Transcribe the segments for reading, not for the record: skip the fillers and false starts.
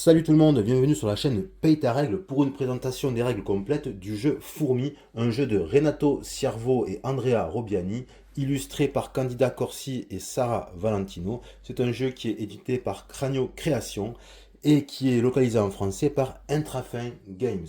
Salut tout le monde, bienvenue sur la chaîne Paye ta règle pour une présentation des règles complètes du jeu Fourmi, un jeu de Renato Ciervo et Andrea Robiani, illustré par Candida Corsi et Sara Valentino. C'est un jeu qui est édité par Cranio Création et qui est localisé en français par Intrafin Games.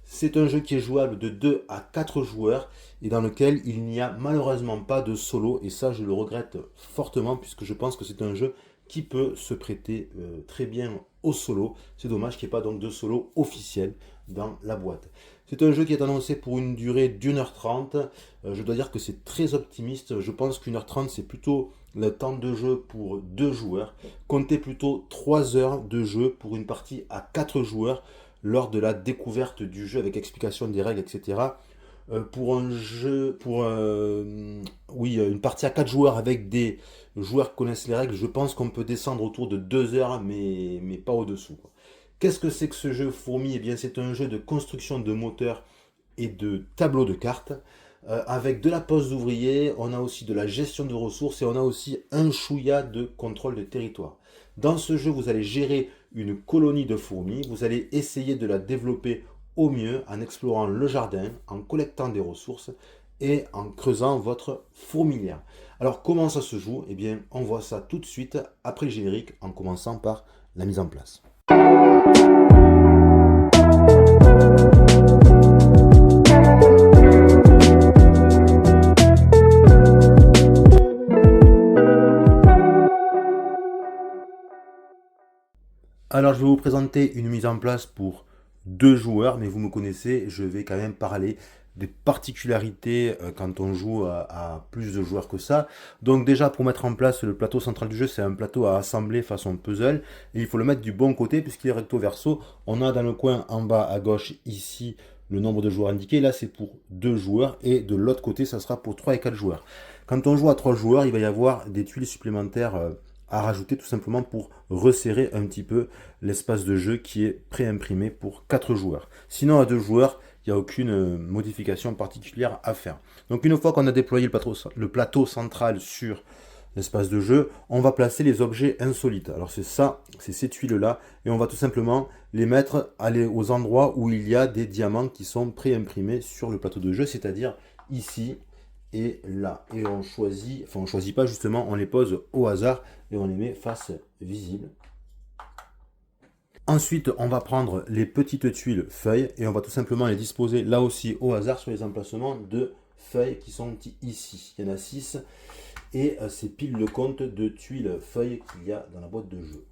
C'est un jeu qui est jouable de 2 à 4 joueurs et dans lequel il n'y a malheureusement pas de solo, et ça je le regrette fortement puisque je pense que c'est un jeu qui peut se prêter très bien au solo. C'est dommage qu'il n'y ait pas donc de solo officiel dans la boîte. C'est un jeu qui est annoncé pour une durée d'1h30. Je dois dire que c'est très optimiste. Je pense qu'1h30 c'est plutôt le temps de jeu pour 2 joueurs. Comptez plutôt 3 heures de jeu pour une partie à 4 joueurs lors de la découverte du jeu avec explication des règles, etc. Pour un jeu, une partie à 4 joueurs avec des joueurs qui connaissent les règles, je pense qu'on peut descendre autour de 2 heures, mais pas au-dessous. Qu'est-ce que c'est que ce jeu Fourmi? Eh bien, c'est un jeu de construction de moteurs et de tableaux de cartes, avec de la pose d'ouvriers, on a aussi de la gestion de ressources et on a aussi un chouïa de contrôle de territoire. Dans ce jeu, vous allez gérer une colonie de fourmis, vous allez essayer de la développer au mieux en explorant le jardin, en collectant des ressources et en creusant votre fourmilière. Alors comment ça se joue? Eh bien on voit ça tout de suite après le générique en commençant par la mise en place. Alors je vais vous présenter une mise en place pour 2 joueurs, mais vous me connaissez, je vais quand même parler des particularités quand on joue à plus de joueurs que ça. Donc déjà pour mettre en place le plateau central du jeu, c'est un plateau à assembler façon puzzle, et il faut le mettre du bon côté puisqu'il est recto verso. On a dans le coin en bas à gauche ici le nombre de joueurs indiqué, là c'est pour 2 joueurs, et de l'autre côté ça sera pour 3 et 4 joueurs. Quand on joue à 3 joueurs, il va y avoir des tuiles supplémentaires à rajouter tout simplement pour resserrer un petit peu l'espace de jeu qui est pré-imprimé pour 4 joueurs. Sinon à 2 joueurs, il n'y a aucune modification particulière à faire. Donc une fois qu'on a déployé le plateau central sur l'espace de jeu, on va placer les objets insolites. Alors c'est ça, c'est ces tuiles-là, et on va tout simplement les mettre aux endroits où il y a des diamants qui sont pré-imprimés sur le plateau de jeu, c'est-à-dire ici et là. Et on choisit pas justement, on les pose au hasard et on les met face visible. Ensuite, on va prendre les petites tuiles feuilles et on va tout simplement les disposer là aussi au hasard sur les emplacements de feuilles qui sont ici. Il y en a 6 et c'est pile le compte de tuiles feuilles qu'il y a dans la boîte de jeu.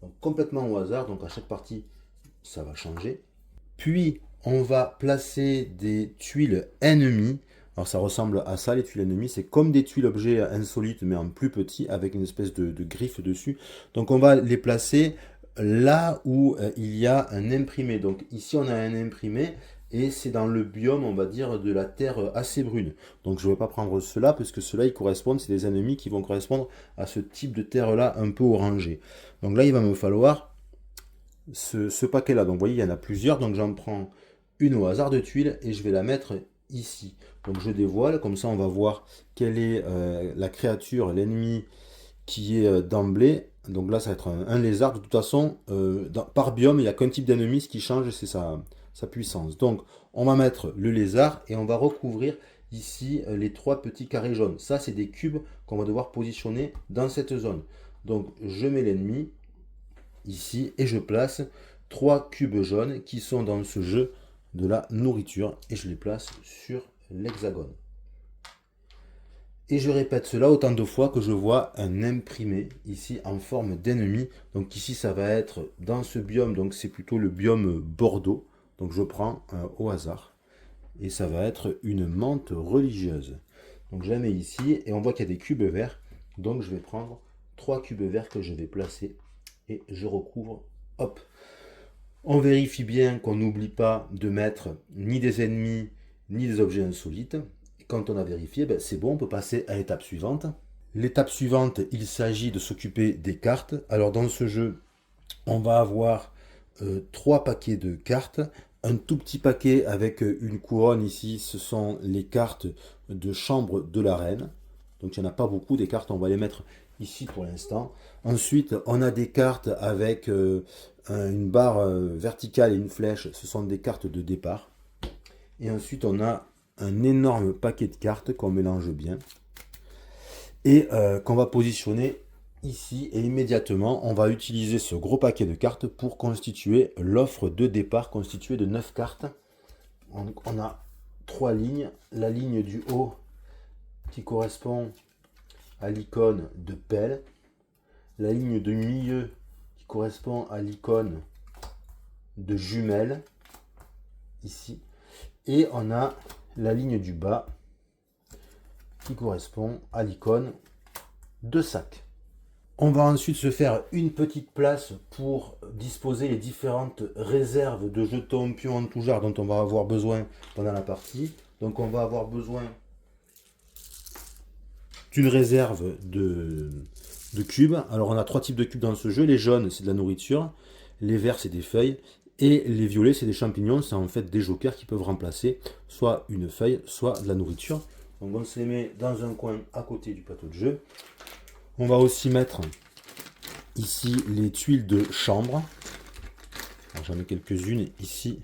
Donc complètement au hasard, donc à chaque partie ça va changer. Puis on va placer des tuiles ennemies. Alors ça ressemble à ça, les tuiles ennemies, c'est comme des tuiles objets insolites mais en plus petit avec une espèce de griffe dessus. Donc on va les placer là où il y a un imprimé. Donc ici on a un imprimé et c'est dans le biome, on va dire, de la terre assez brune. Donc je ne vais pas prendre ceux-là parce que ceux-là ils correspondent, c'est des ennemis qui vont correspondre à ce type de terre-là un peu orangé. Donc là il va me falloir ce paquet-là. Donc vous voyez, il y en a plusieurs, donc j'en prends une au hasard de tuiles et je vais la mettre ici. Donc je dévoile, comme ça on va voir quelle est la créature, l'ennemi qui est d'emblée. Donc là ça va être un lézard. De toute façon, par biome, il n'y a qu'un type d'ennemi, ce qui change c'est sa puissance. Donc on va mettre le lézard et on va recouvrir ici les 3 petits carrés jaunes. Ça c'est des cubes qu'on va devoir positionner dans cette zone. Donc je mets l'ennemi ici et je place 3 cubes jaunes qui sont dans ce jeu de la nourriture et je les place sur l'hexagone. Et je répète cela autant de fois que je vois un imprimé ici en forme d'ennemi. Donc ici ça va être dans ce biome, donc c'est plutôt le biome Bordeaux. Donc je prends au hasard et ça va être une menthe religieuse. Donc je la mets ici et on voit qu'il y a des cubes verts. Donc je vais prendre 3 cubes verts que je vais placer et je recouvre. Hop. On vérifie bien qu'on n'oublie pas de mettre ni des ennemis ni des objets insolites. Et quand on a vérifié, c'est bon, on peut passer à l'étape suivante. L'étape suivante, il s'agit de s'occuper des cartes. Alors dans ce jeu, on va avoir 3 paquets de cartes. Un tout petit paquet avec une couronne ici, ce sont les cartes de chambre de la reine. Donc il n'y en a pas beaucoup des cartes, on va les mettre ici pour l'instant. Ensuite, on a des cartes avec une barre verticale et une flèche. Ce sont des cartes de départ. Et ensuite, on a un énorme paquet de cartes qu'on mélange bien et qu'on va positionner ici. Et immédiatement, on va utiliser ce gros paquet de cartes pour constituer l'offre de départ constituée de 9 cartes. On a 3 lignes. La ligne du haut qui correspond à l'icône de pelle. La ligne du milieu qui correspond à l'icône de jumelle, ici. Et on a la ligne du bas qui correspond à l'icône de sac. On va ensuite se faire une petite place pour disposer les différentes réserves de jetons, pions en tout genre dont on va avoir besoin pendant la partie. Donc on va avoir besoin d'une réserve de cubes. Alors on a 3 types de cubes dans ce jeu. Les jaunes, c'est de la nourriture. Les verts, c'est des feuilles. Et les violets, c'est des champignons. C'est en fait des jokers qui peuvent remplacer soit une feuille, soit de la nourriture. Donc on se les met dans un coin à côté du plateau de jeu. On va aussi mettre ici les tuiles de chambre. J'en ai quelques-unes ici.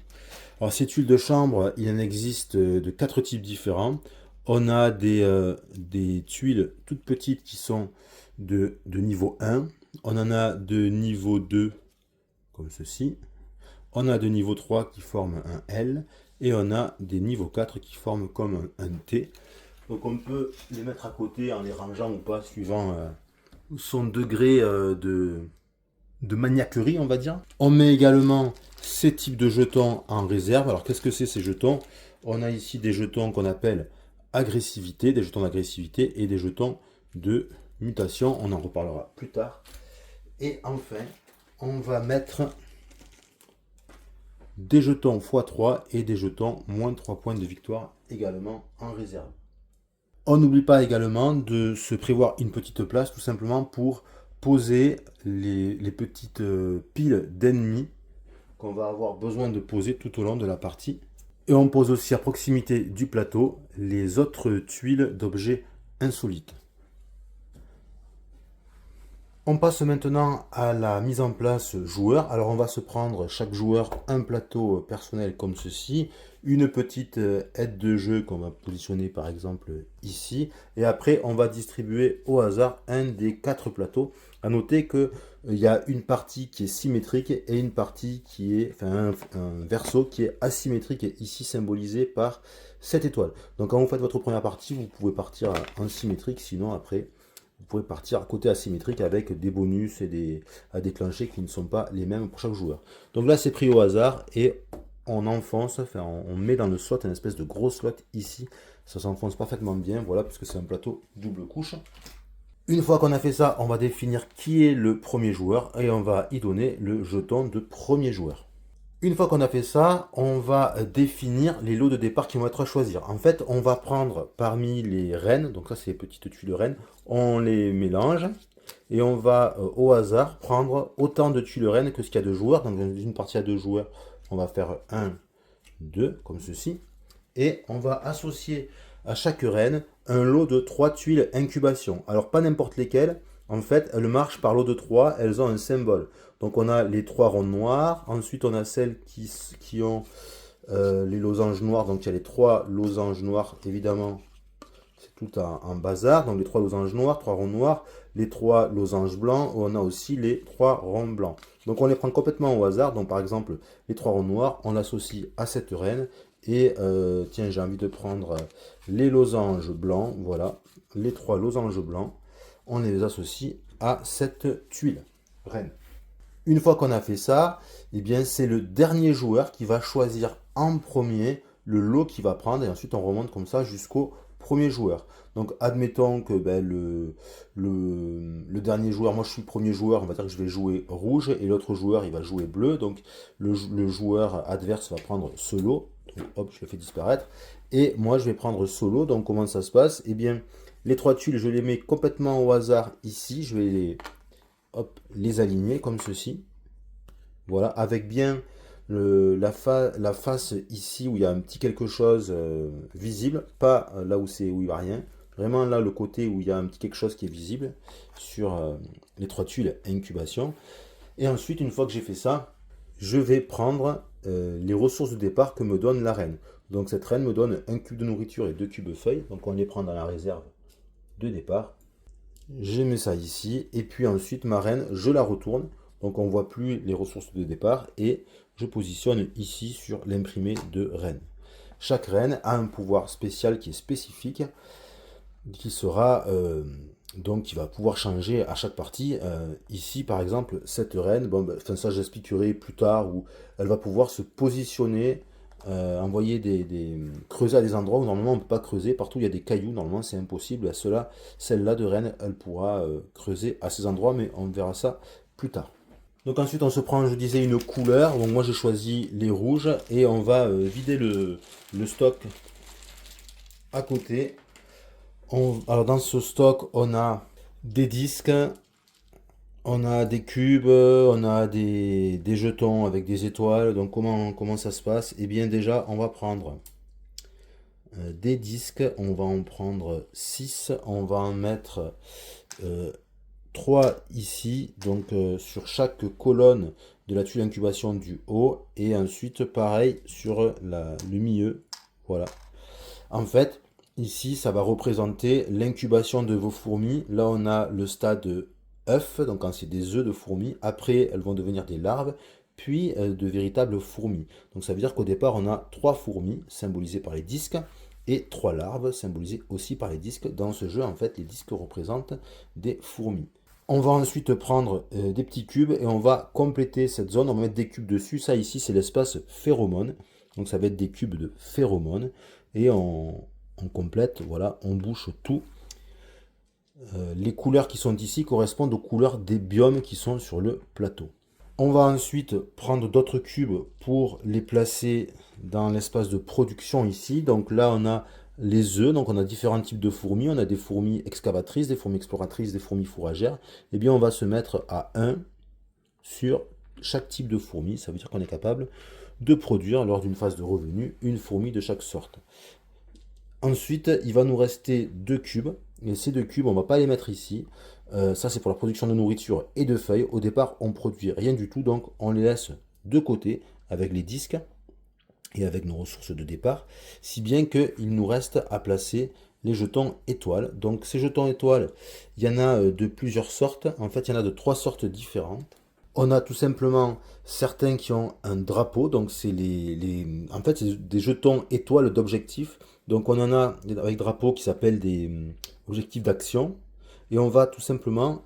Alors ces tuiles de chambre, il en existe de 4 types différents. On a des tuiles toutes petites qui sont de niveau 1. On en a de niveau 2, comme ceci. On a de niveau 3 qui forment un L. Et on a des niveaux 4 qui forment comme un T. Donc on peut les mettre à côté en les rangeant ou pas, suivant son degré de maniaquerie, on va dire. On met également ces types de jetons en réserve. Alors qu'est-ce que c'est ces jetons? On a ici des jetons qu'on appelle agressivité, des jetons d'agressivité et des jetons de mutation. On en reparlera plus tard. Et enfin, on va mettre des jetons x3 et des jetons moins 3 points de victoire également en réserve. On n'oublie pas également de se prévoir une petite place tout simplement pour poser les petites piles d'ennemis qu'on va avoir besoin de poser tout au long de la partie. Et on pose aussi à proximité du plateau les autres tuiles d'objets insolites. On passe maintenant à la mise en place joueur. Alors on va se prendre chaque joueur un plateau personnel comme ceci, une petite aide de jeu qu'on va positionner par exemple ici, et après on va distribuer au hasard un des 4 plateaux. À noter que il y a une partie qui est symétrique et une partie qui est, enfin un verso qui est asymétrique et ici symbolisé par cette étoile. Donc quand vous faites votre première partie, vous pouvez partir en symétrique, sinon après vous pouvez partir à côté asymétrique avec des bonus et à déclencher qui ne sont pas les mêmes pour chaque joueur. Donc là, c'est pris au hasard et on enfonce, enfin on met dans le slot un espèce de gros slot ici. Ça s'enfonce parfaitement bien, voilà, puisque c'est un plateau double couche. Une fois qu'on a fait ça, on va définir qui est le premier joueur et on va y donner le jeton de premier joueur. Une fois qu'on a fait ça, on va définir les lots de départ qui vont être à choisir. En fait, on va prendre parmi les reines, donc ça c'est les petites tuiles de reines, on les mélange et on va au hasard prendre autant de tuiles reines que ce qu'il y a de joueurs. Donc dans une partie à 2 joueurs, on va faire 1, 2, comme ceci. Et on va associer à chaque reine un lot de 3 tuiles incubation. Alors pas n'importe lesquelles, en fait, elles marchent par lot de 3, elles ont un symbole. Donc on a les 3 ronds noirs, ensuite on a celles qui ont les losanges noirs, donc il y a les 3 losanges noirs, évidemment, c'est tout en bazar, donc les 3 losanges noirs, 3 ronds noirs, les 3 losanges blancs, on a aussi les 3 ronds blancs. Donc on les prend complètement au hasard, donc par exemple les 3 ronds noirs, on l'associe à cette reine, et tiens, j'ai envie de prendre les losanges blancs, voilà, les 3 losanges blancs, on les associe à cette tuile reine. Une fois qu'on a fait ça, eh bien c'est le dernier joueur qui va choisir en premier le lot qu'il va prendre et ensuite on remonte comme ça jusqu'au premier joueur. Donc admettons que le dernier joueur, moi je suis le premier joueur, on va dire que je vais jouer rouge et l'autre joueur il va jouer bleu. Donc le joueur adverse va prendre ce lot, donc, hop je le fais disparaître, et moi je vais prendre ce lot. Donc comment ça se passe? Eh bien les 3 tuiles je les mets complètement au hasard ici, je vais les aligner comme ceci. Voilà, avec bien la face ici où il y a un petit quelque chose visible, pas là où il n'y a rien. vraiment là le côté où il y a un petit quelque chose qui est visible sur les 3 tuiles incubation. Et ensuite, une fois que j'ai fait ça, je vais prendre les ressources de départ que me donne la reine. Donc cette reine me donne un cube de nourriture et 2 cubes feuilles, donc on les prend dans la réserve de départ. Je mets ça ici, et puis ensuite ma reine, je la retourne, donc on ne voit plus les ressources de départ, et je positionne ici sur l'imprimé de reine. Chaque reine a un pouvoir spécial qui est spécifique, qui sera donc qui va pouvoir changer à chaque partie. Ici par exemple, cette reine, bon, ben, ça j'expliquerai plus tard, où elle va pouvoir se positionner, envoyer creuser à des endroits où normalement on ne peut pas creuser. Partout il y a des cailloux, normalement c'est impossible. Celle-là de reine, elle pourra creuser à ces endroits, mais on verra ça plus tard. Donc ensuite on se prend, je disais, une couleur. Donc moi j'ai choisi les rouges, et on va vider le stock à côté. Alors dans ce stock, on a des disques, on a des cubes, on a des jetons avec des étoiles. Donc comment ça se passe? Eh bien déjà, on va prendre des disques, on va en prendre 6, on va en mettre 3 ici, donc sur chaque colonne de la tuile incubation du haut, et ensuite pareil sur le milieu. Voilà. En fait, ici, ça va représenter l'incubation de vos fourmis. Là, on a le stade œuf, donc quand c'est des œufs de fourmis. Après, elles vont devenir des larves, puis de véritables fourmis. Donc ça veut dire qu'au départ, on a 3 fourmis symbolisées par les disques, et 3 larves symbolisées aussi par les disques. Dans ce jeu, en fait, les disques représentent des fourmis. On va ensuite prendre des petits cubes, et on va compléter cette zone. On va mettre des cubes dessus. Ça ici, c'est l'espace phéromone. Donc ça va être des cubes de phéromones. Et on complète, voilà, on bouche tout. Les couleurs qui sont ici correspondent aux couleurs des biomes qui sont sur le plateau. On va ensuite prendre d'autres cubes pour les placer dans l'espace de production ici. Donc là, on a les œufs, donc on a différents types de fourmis. On a des fourmis excavatrices, des fourmis exploratrices, des fourmis fourragères. Eh bien, on va se mettre à 1 sur chaque type de fourmi. Ça veut dire qu'on est capable de produire, lors d'une phase de revenu, une fourmi de chaque sorte. Ensuite, il va nous rester 2 cubes. Et ces 2 cubes, on ne va pas les mettre ici. Ça, c'est pour la production de nourriture et de feuilles. Au départ, on ne produit rien du tout. Donc, on les laisse de côté avec les disques et avec nos ressources de départ. Si bien qu'il nous reste à placer les jetons étoiles. Donc, ces jetons étoiles, il y en a de plusieurs sortes. En fait, il y en a de 3 sortes différentes. On a tout simplement certains qui ont un drapeau, donc c'est en fait, c'est des jetons étoiles d'objectifs. Donc on en a avec drapeau qui s'appellent des objectifs d'action, et on va tout simplement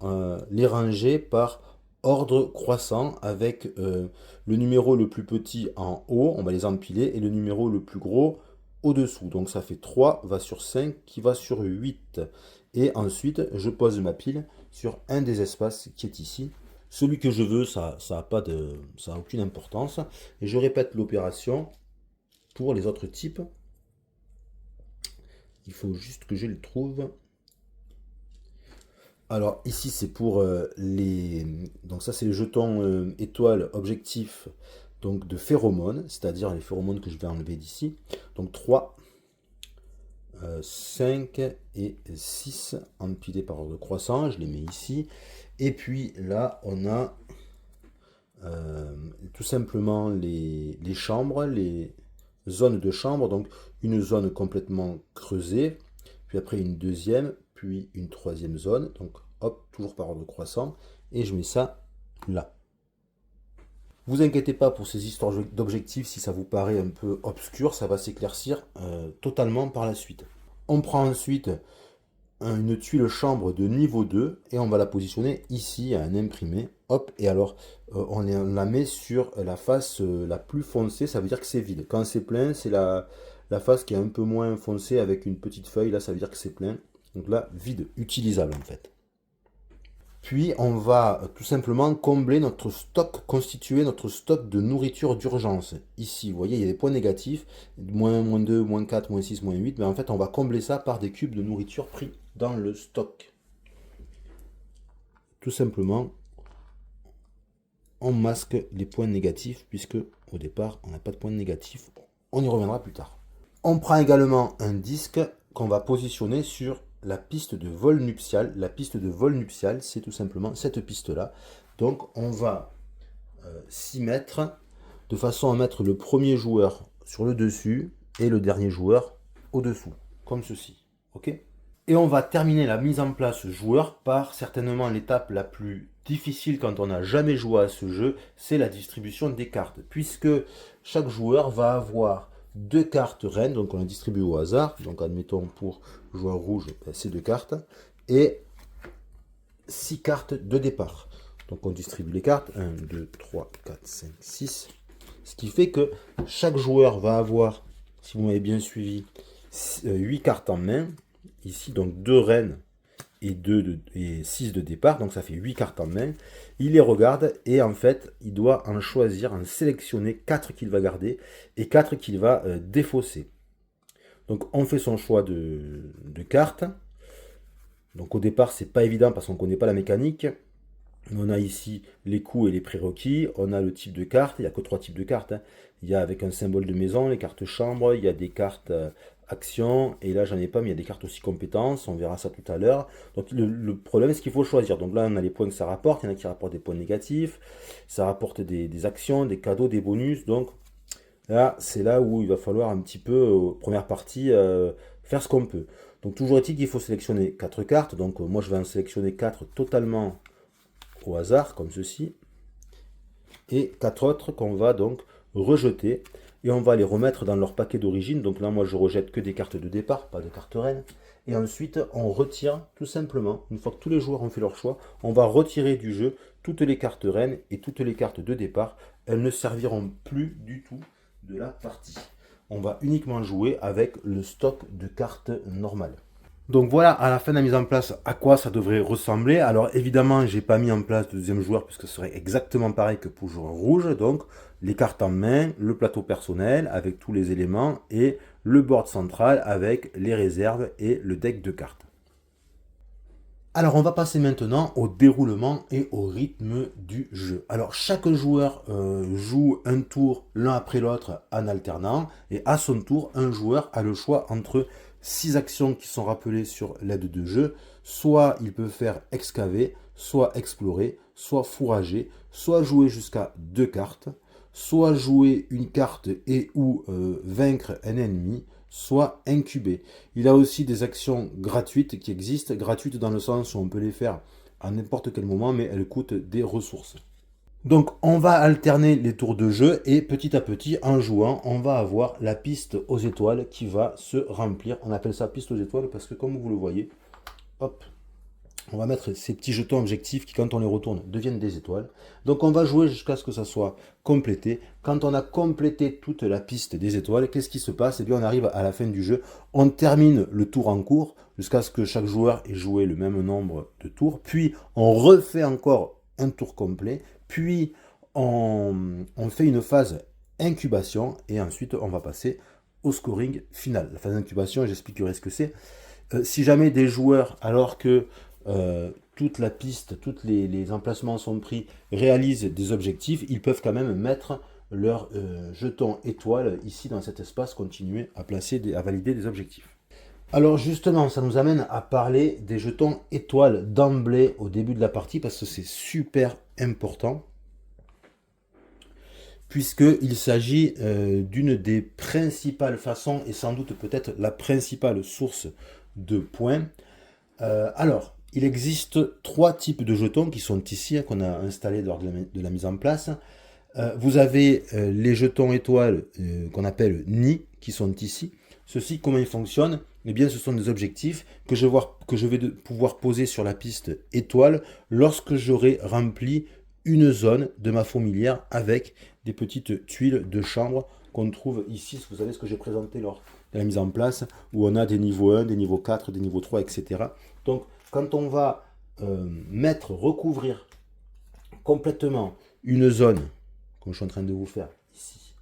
les ranger par ordre croissant, avec le numéro le plus petit en haut, on va les empiler, et le numéro le plus gros au-dessous. Donc ça fait 3 va sur 5 qui va sur 8. Et ensuite, je pose ma pile sur un des espaces qui est ici. Celui que je veux, ça a aucune importance. Et je répète l'opération pour les autres types. Il faut juste que je le trouve. Alors ici c'est pour les... Donc ça c'est les jetons étoiles objectifs, donc de phéromones, c'est-à-dire les phéromones que je vais enlever d'ici. Donc 3, 5 et 6 empilés par ordre croissant, je les mets ici. Et puis là on a tout simplement les chambres, les zones de chambre. Donc une zone complètement creusée, puis après une deuxième, puis une troisième zone. Donc hop, toujours par ordre croissant, et je mets ça là. Vous inquiétez pas pour ces histoires d'objectifs, si ça vous paraît un peu obscur, ça va s'éclaircir totalement par la suite. On prend ensuite une tuile chambre de niveau 2, et on va la positionner ici à un imprimé. Hop, et alors on la met sur la face la plus foncée, ça veut dire que c'est vide. Quand c'est plein, c'est la face qui est un peu moins foncée avec une petite feuille, là ça veut dire que c'est plein. Donc là, vide, utilisable en fait. Puis on va tout simplement combler notre stock, constituer notre stock de nourriture d'urgence. Ici, vous voyez, il y a des points négatifs, moins 2, moins 4, moins 6, moins 8, mais en fait on va combler ça par des cubes de nourriture pris dans le stock. Tout simplement, on masque les points négatifs, puisque au départ on n'a pas de points négatifs. On y reviendra plus tard. On prend également un disque qu'on va positionner sur la piste de vol nuptial. La piste de vol nuptial, c'est tout simplement cette piste-là. Donc on va s'y mettre de façon à mettre le premier joueur sur le dessus et le dernier joueur au-dessous, comme ceci. Ok ? Et on va terminer la mise en place joueur par certainement l'étape la plus difficile quand on n'a jamais joué à ce jeu, c'est la distribution des cartes. Puisque chaque joueur va avoir 2 cartes reines, donc on les distribue au hasard. Donc admettons pour joueur rouge, c'est 2 cartes. Et 6 cartes de départ. Donc on distribue les cartes, 1, 2, 3, 4, 5, 6. Ce qui fait que chaque joueur va avoir, si vous m'avez bien suivi, 8 cartes en main. Ici, donc 2 reines et 6 de départ. Donc ça fait 8 cartes en main. Il les regarde et en fait, il doit en choisir, en sélectionner 4 qu'il va garder et 4 qu'il va défausser. Donc on fait son choix de cartes. Donc au départ, c'est pas évident parce qu'on ne connaît pas la mécanique. On a ici les coûts et les prérequis, on a le type de carte, il n'y a que 3 types de cartes. Il y a avec un symbole de maison, les cartes chambre, il y a des cartes actions, et là j'en ai pas, mais il y a des cartes aussi compétences, on verra ça tout à l'heure. Donc le problème c'est qu'il faut choisir. Donc là on a les points que ça rapporte, il y en a qui rapportent des points négatifs, ça rapporte des actions, des cadeaux, des bonus. Donc là c'est là où il va falloir un petit peu, première partie, faire ce qu'on peut. Donc toujours est-il qu'il faut sélectionner 4 cartes, donc moi je vais en sélectionner 4 totalement au hasard, comme ceci, et 4 autres qu'on va donc rejeter, et on va les remettre dans leur paquet d'origine. Donc là, moi, je rejette que des cartes de départ, pas de cartes reines, et ensuite, on retire tout simplement, une fois que tous les joueurs ont fait leur choix, on va retirer du jeu toutes les cartes reines et toutes les cartes de départ. Elles ne serviront plus du tout de la partie. On va uniquement jouer avec le stock de cartes normales. Donc voilà, à la fin de la mise en place, à quoi ça devrait ressembler. Alors évidemment, j'ai pas mis en place de deuxième joueur puisque ce serait exactement pareil que pour joueur rouge. Donc les cartes en main, le plateau personnel avec tous les éléments et le board central avec les réserves et le deck de cartes. Alors on va passer maintenant au déroulement et au rythme du jeu. Alors chaque joueur joue un tour l'un après l'autre en alternant, et à son tour, un joueur a le choix entre 6 actions qui sont rappelées sur l'aide de jeu. Soit il peut faire excaver, soit explorer, soit fourrager, soit jouer jusqu'à 2 cartes, soit jouer une carte et ou vaincre un ennemi, soit incuber. Il a aussi des actions gratuites qui existent, gratuites dans le sens où on peut les faire à n'importe quel moment, mais elles coûtent des ressources. Donc on va alterner les tours de jeu et petit à petit, en jouant, on va avoir la piste aux étoiles qui va se remplir. On appelle ça piste aux étoiles parce que comme vous le voyez, hop, on va mettre ces petits jetons objectifs qui, quand on les retourne, deviennent des étoiles. Donc on va jouer jusqu'à ce que ça soit complété. Quand on a complété toute la piste des étoiles, qu'est-ce qui se passe? Eh bien, on arrive à la fin du jeu. On termine le tour en cours jusqu'à ce que chaque joueur ait joué le même nombre de tours. Puis on refait encore un tour complet. Puis on fait une phase incubation. Et ensuite, on va passer au scoring final. La phase d'incubation, j'expliquerai ce que c'est. Si jamais des joueurs, alors que toute la piste, tous les emplacements sont pris, réalisent des objectifs, ils peuvent quand même mettre leur jeton étoile ici dans cet espace, continuer à à valider des objectifs. Alors justement, ça nous amène à parler des jetons étoiles d'emblée au début de la partie, parce que c'est super important, puisqu'il s'agit d'une des principales façons, et sans doute peut-être la principale source de points. Alors, il existe 3 types de jetons qui sont ici, qu'on a installés lors de la mise en place. Vous avez les jetons étoiles qu'on appelle nid, qui sont ici. Ceux-ci, comment ils fonctionnent? Eh bien, ce sont des objectifs que je vais pouvoir poser sur la piste étoile lorsque j'aurai rempli une zone de ma fourmilière avec des petites tuiles de chambre qu'on trouve ici. Vous savez ce que j'ai présenté lors de la mise en place, où on a des niveaux 1, des niveaux 4, des niveaux 3, etc. Donc, quand on va recouvrir complètement une zone, comme je suis en train de vous faire ici,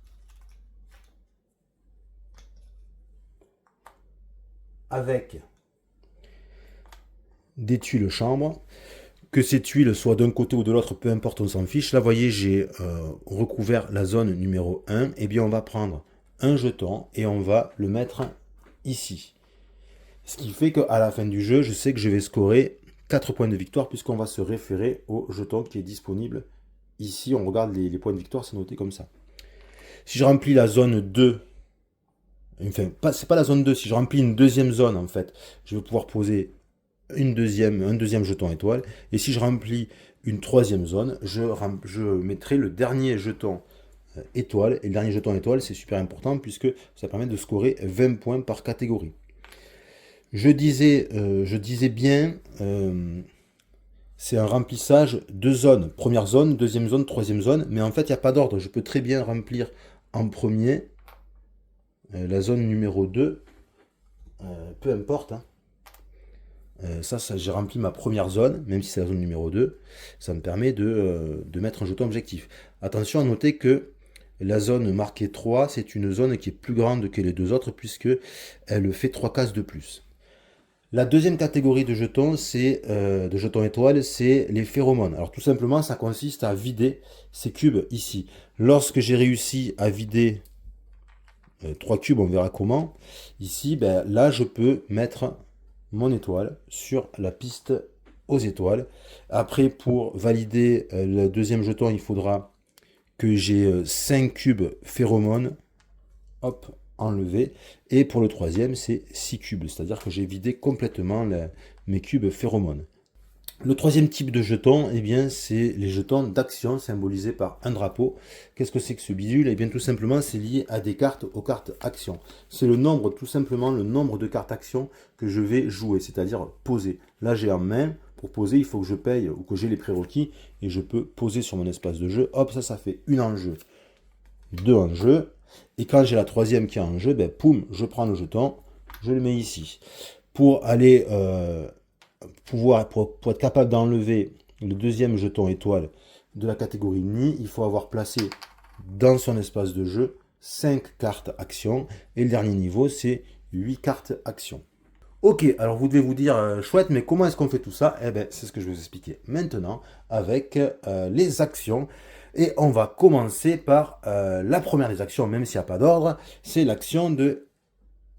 avec des tuiles chambre, que ces tuiles soient d'un côté ou de l'autre, peu importe, on s'en fiche. Là, vous voyez, j'ai recouvert la zone numéro 1. Eh bien, on va prendre un jeton et on va le mettre ici. Ce qui fait qu'à la fin du jeu, je sais que je vais scorer 4 points de victoire puisqu'on va se référer au jeton qui est disponible. Ici, on regarde les points de victoire, c'est noté comme ça. Si je remplis la zone 2, enfin, c'est pas la zone 2, si je remplis une deuxième zone, en fait, je vais pouvoir poser un deuxième jeton étoile. Et si je remplis une troisième zone, je mettrai le dernier jeton étoile. Et le dernier jeton étoile, c'est super important puisque ça permet de scorer 20 points par catégorie. Je disais bien, c'est un remplissage de zones. Première zone, deuxième zone, troisième zone. Mais en fait, il n'y a pas d'ordre. Je peux très bien remplir en premier la zone numéro 2. Peu importe. Hein. Ça j'ai rempli ma première zone, même si c'est la zone numéro 2. Ça me permet de mettre un jeton objectif. Attention à noter que la zone marquée 3, c'est une zone qui est plus grande que les deux autres, puisque elle fait 3 cases de plus. La deuxième catégorie de jetons, de jetons étoiles, c'est les phéromones. Alors tout simplement, ça consiste à vider ces cubes ici. Lorsque j'ai réussi à vider 3 cubes, on verra comment. Ici, ben, là, je peux mettre mon étoile sur la piste aux étoiles. Après, pour valider le deuxième jeton, il faudra que j'ai 5 cubes phéromones. Hop, enlevé. Et pour le troisième, c'est 6 cubes. C'est-à-dire que j'ai vidé complètement mes cubes phéromones. Le troisième type de jeton, eh bien, c'est les jetons d'action symbolisés par un drapeau. Qu'est-ce que c'est que ce bidule? Eh bien, tout simplement, c'est lié à des cartes, aux cartes action. C'est le nombre, tout simplement, le nombre de cartes action que je vais jouer, c'est-à-dire poser. Là, j'ai en main. Pour poser, il faut que je paye ou que j'ai les prérequis et je peux poser sur mon espace de jeu. Hop, ça fait une en jeu, deux en jeu. Et quand j'ai la troisième qui est en jeu, ben, poum, je prends le jeton, je le mets ici. Pour aller pour être capable d'enlever le deuxième jeton étoile de la catégorie Nid, il faut avoir placé dans son espace de jeu 5 cartes action. Et le dernier niveau, c'est 8 cartes action. Ok, alors vous devez vous dire, chouette, mais comment est-ce qu'on fait tout ça? Eh bien, c'est ce que je vais vous expliquer maintenant avec les actions. Et on va commencer par la première des actions, même s'il n'y a pas d'ordre, c'est l'action de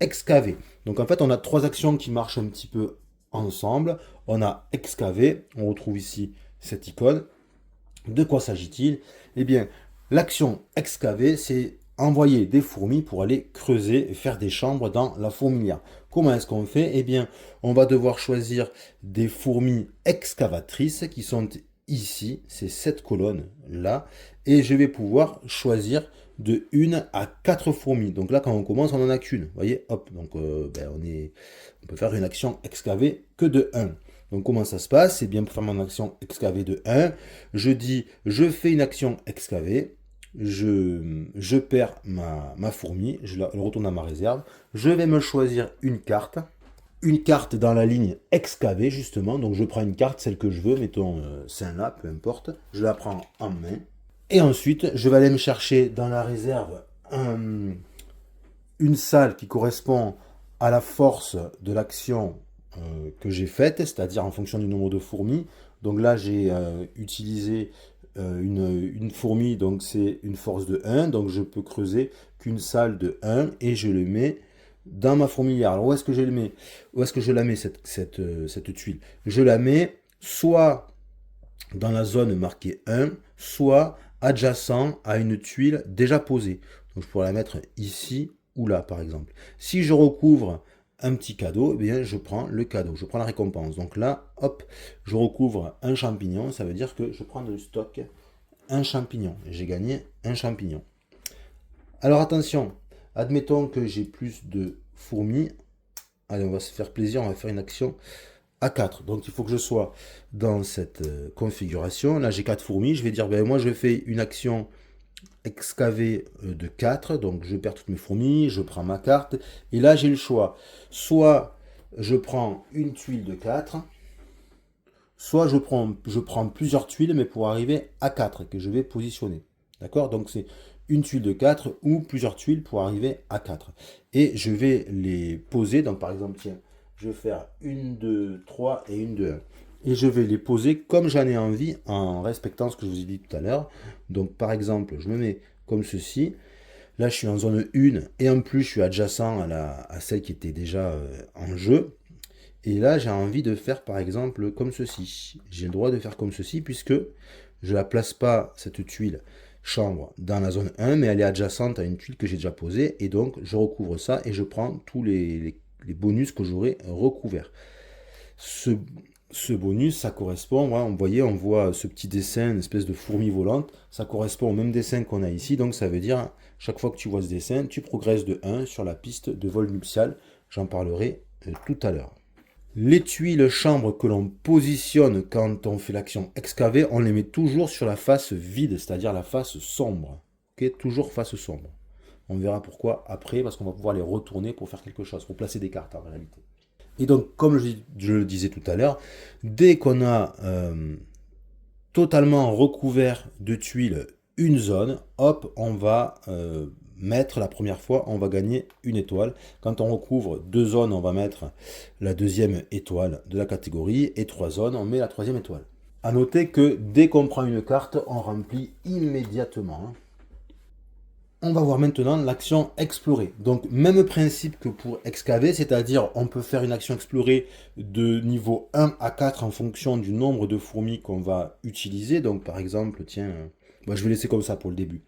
excaver. Donc en fait, on a 3 actions qui marchent un petit peu ensemble. On a excaver, on retrouve ici cette icône. De quoi s'agit-il? Eh bien, l'action excaver, c'est envoyer des fourmis pour aller creuser et faire des chambres dans la fourmilière. Comment est-ce qu'on fait? Eh bien, on va devoir choisir des fourmis excavatrices qui sont ici, c'est cette colonne là, et je vais pouvoir choisir de 1 à 4 fourmis. Donc là, quand on commence, on n'en a qu'une. Vous voyez, hop, donc on peut faire une action excavée que de 1. Donc comment ça se passe? C'est bien pour faire mon action excavée de 1. Je dis, je fais une action excavée. Je perds ma fourmi. Je la retourne à ma réserve. Je vais me choisir une carte. Une carte dans la ligne excavée, justement. Donc je prends une carte, celle que je veux. Mettons celle-là, peu importe. Je la prends en main. Et ensuite, je vais aller me chercher dans la réserve une salle qui correspond à la force de l'action que j'ai faite, c'est-à-dire en fonction du nombre de fourmis. Donc là, j'ai utilisé une fourmi, donc c'est une force de 1, donc je peux creuser qu'une salle de 1 et je le mets dans ma fourmilière. Alors où est-ce que je le mets? Où est-ce que je la mets cette tuile? Je la mets soit dans la zone marquée 1, soit adjacent à une tuile déjà posée. Donc je pourrais la mettre ici ou là par exemple. Si je recouvre un petit cadeau, eh bien je prends le cadeau, je prends la récompense. Donc là, hop, je recouvre un champignon, ça veut dire que je prends de stock un champignon. J'ai gagné un champignon. Alors attention, admettons que j'ai plus de fourmis. Allez, on va se faire plaisir, on va faire une action à 4. Donc il faut que je sois dans cette configuration. Là j'ai 4 fourmis, je vais dire, ben, moi je fais une action excaver de 4, donc je perds toutes mes fourmis, je prends ma carte, et là j'ai le choix. Soit je prends une tuile de 4, soit je prends plusieurs tuiles, mais pour arriver à 4, que je vais positionner. D'accord? Donc c'est une tuile de 4 ou plusieurs tuiles pour arriver à 4. Et je vais les poser, donc par exemple, tiens, je vais faire une de 3 et une de 1. Et je vais les poser comme j'en ai envie en respectant ce que je vous ai dit tout à l'heure. Donc par exemple, je me mets comme ceci. Là, je suis en zone 1 et en plus, je suis adjacent à celle qui était déjà en jeu. Et là, j'ai envie de faire par exemple comme ceci. J'ai le droit de faire comme ceci puisque je ne la place pas, cette tuile chambre, dans la zone 1, mais elle est adjacente à une tuile que j'ai déjà posée. Et donc, je recouvre ça et je prends tous les bonus que j'aurai recouverts. Ce bonus, ça correspond, ouais, vous voyez, on voit ce petit dessin, une espèce de fourmi volante, ça correspond au même dessin qu'on a ici, donc ça veut dire, chaque fois que tu vois ce dessin, tu progresses de 1 sur la piste de vol nuptial, j'en parlerai tout à l'heure. Les tuiles chambres que l'on positionne quand on fait l'action excaver, on les met toujours sur la face vide, c'est-à-dire la face sombre. Ok, toujours face sombre. On verra pourquoi après, parce qu'on va pouvoir les retourner pour faire quelque chose, pour placer des cartes en réalité. Et donc, comme je le disais tout à l'heure, dès qu'on a totalement recouvert de tuiles une zone, hop, on va mettre la première fois, on va gagner une étoile. Quand on recouvre 2 zones, on va mettre la 2e étoile de la catégorie, et 3 zones, on met la 3e étoile. A noter que dès qu'on prend une carte, on remplit immédiatement. On va voir maintenant l'action explorer. Donc même principe que pour excaver, c'est-à-dire on peut faire une action explorer de niveau 1 à 4 en fonction du nombre de fourmis qu'on va utiliser. Donc par exemple, tiens, moi je vais laisser comme ça pour le début.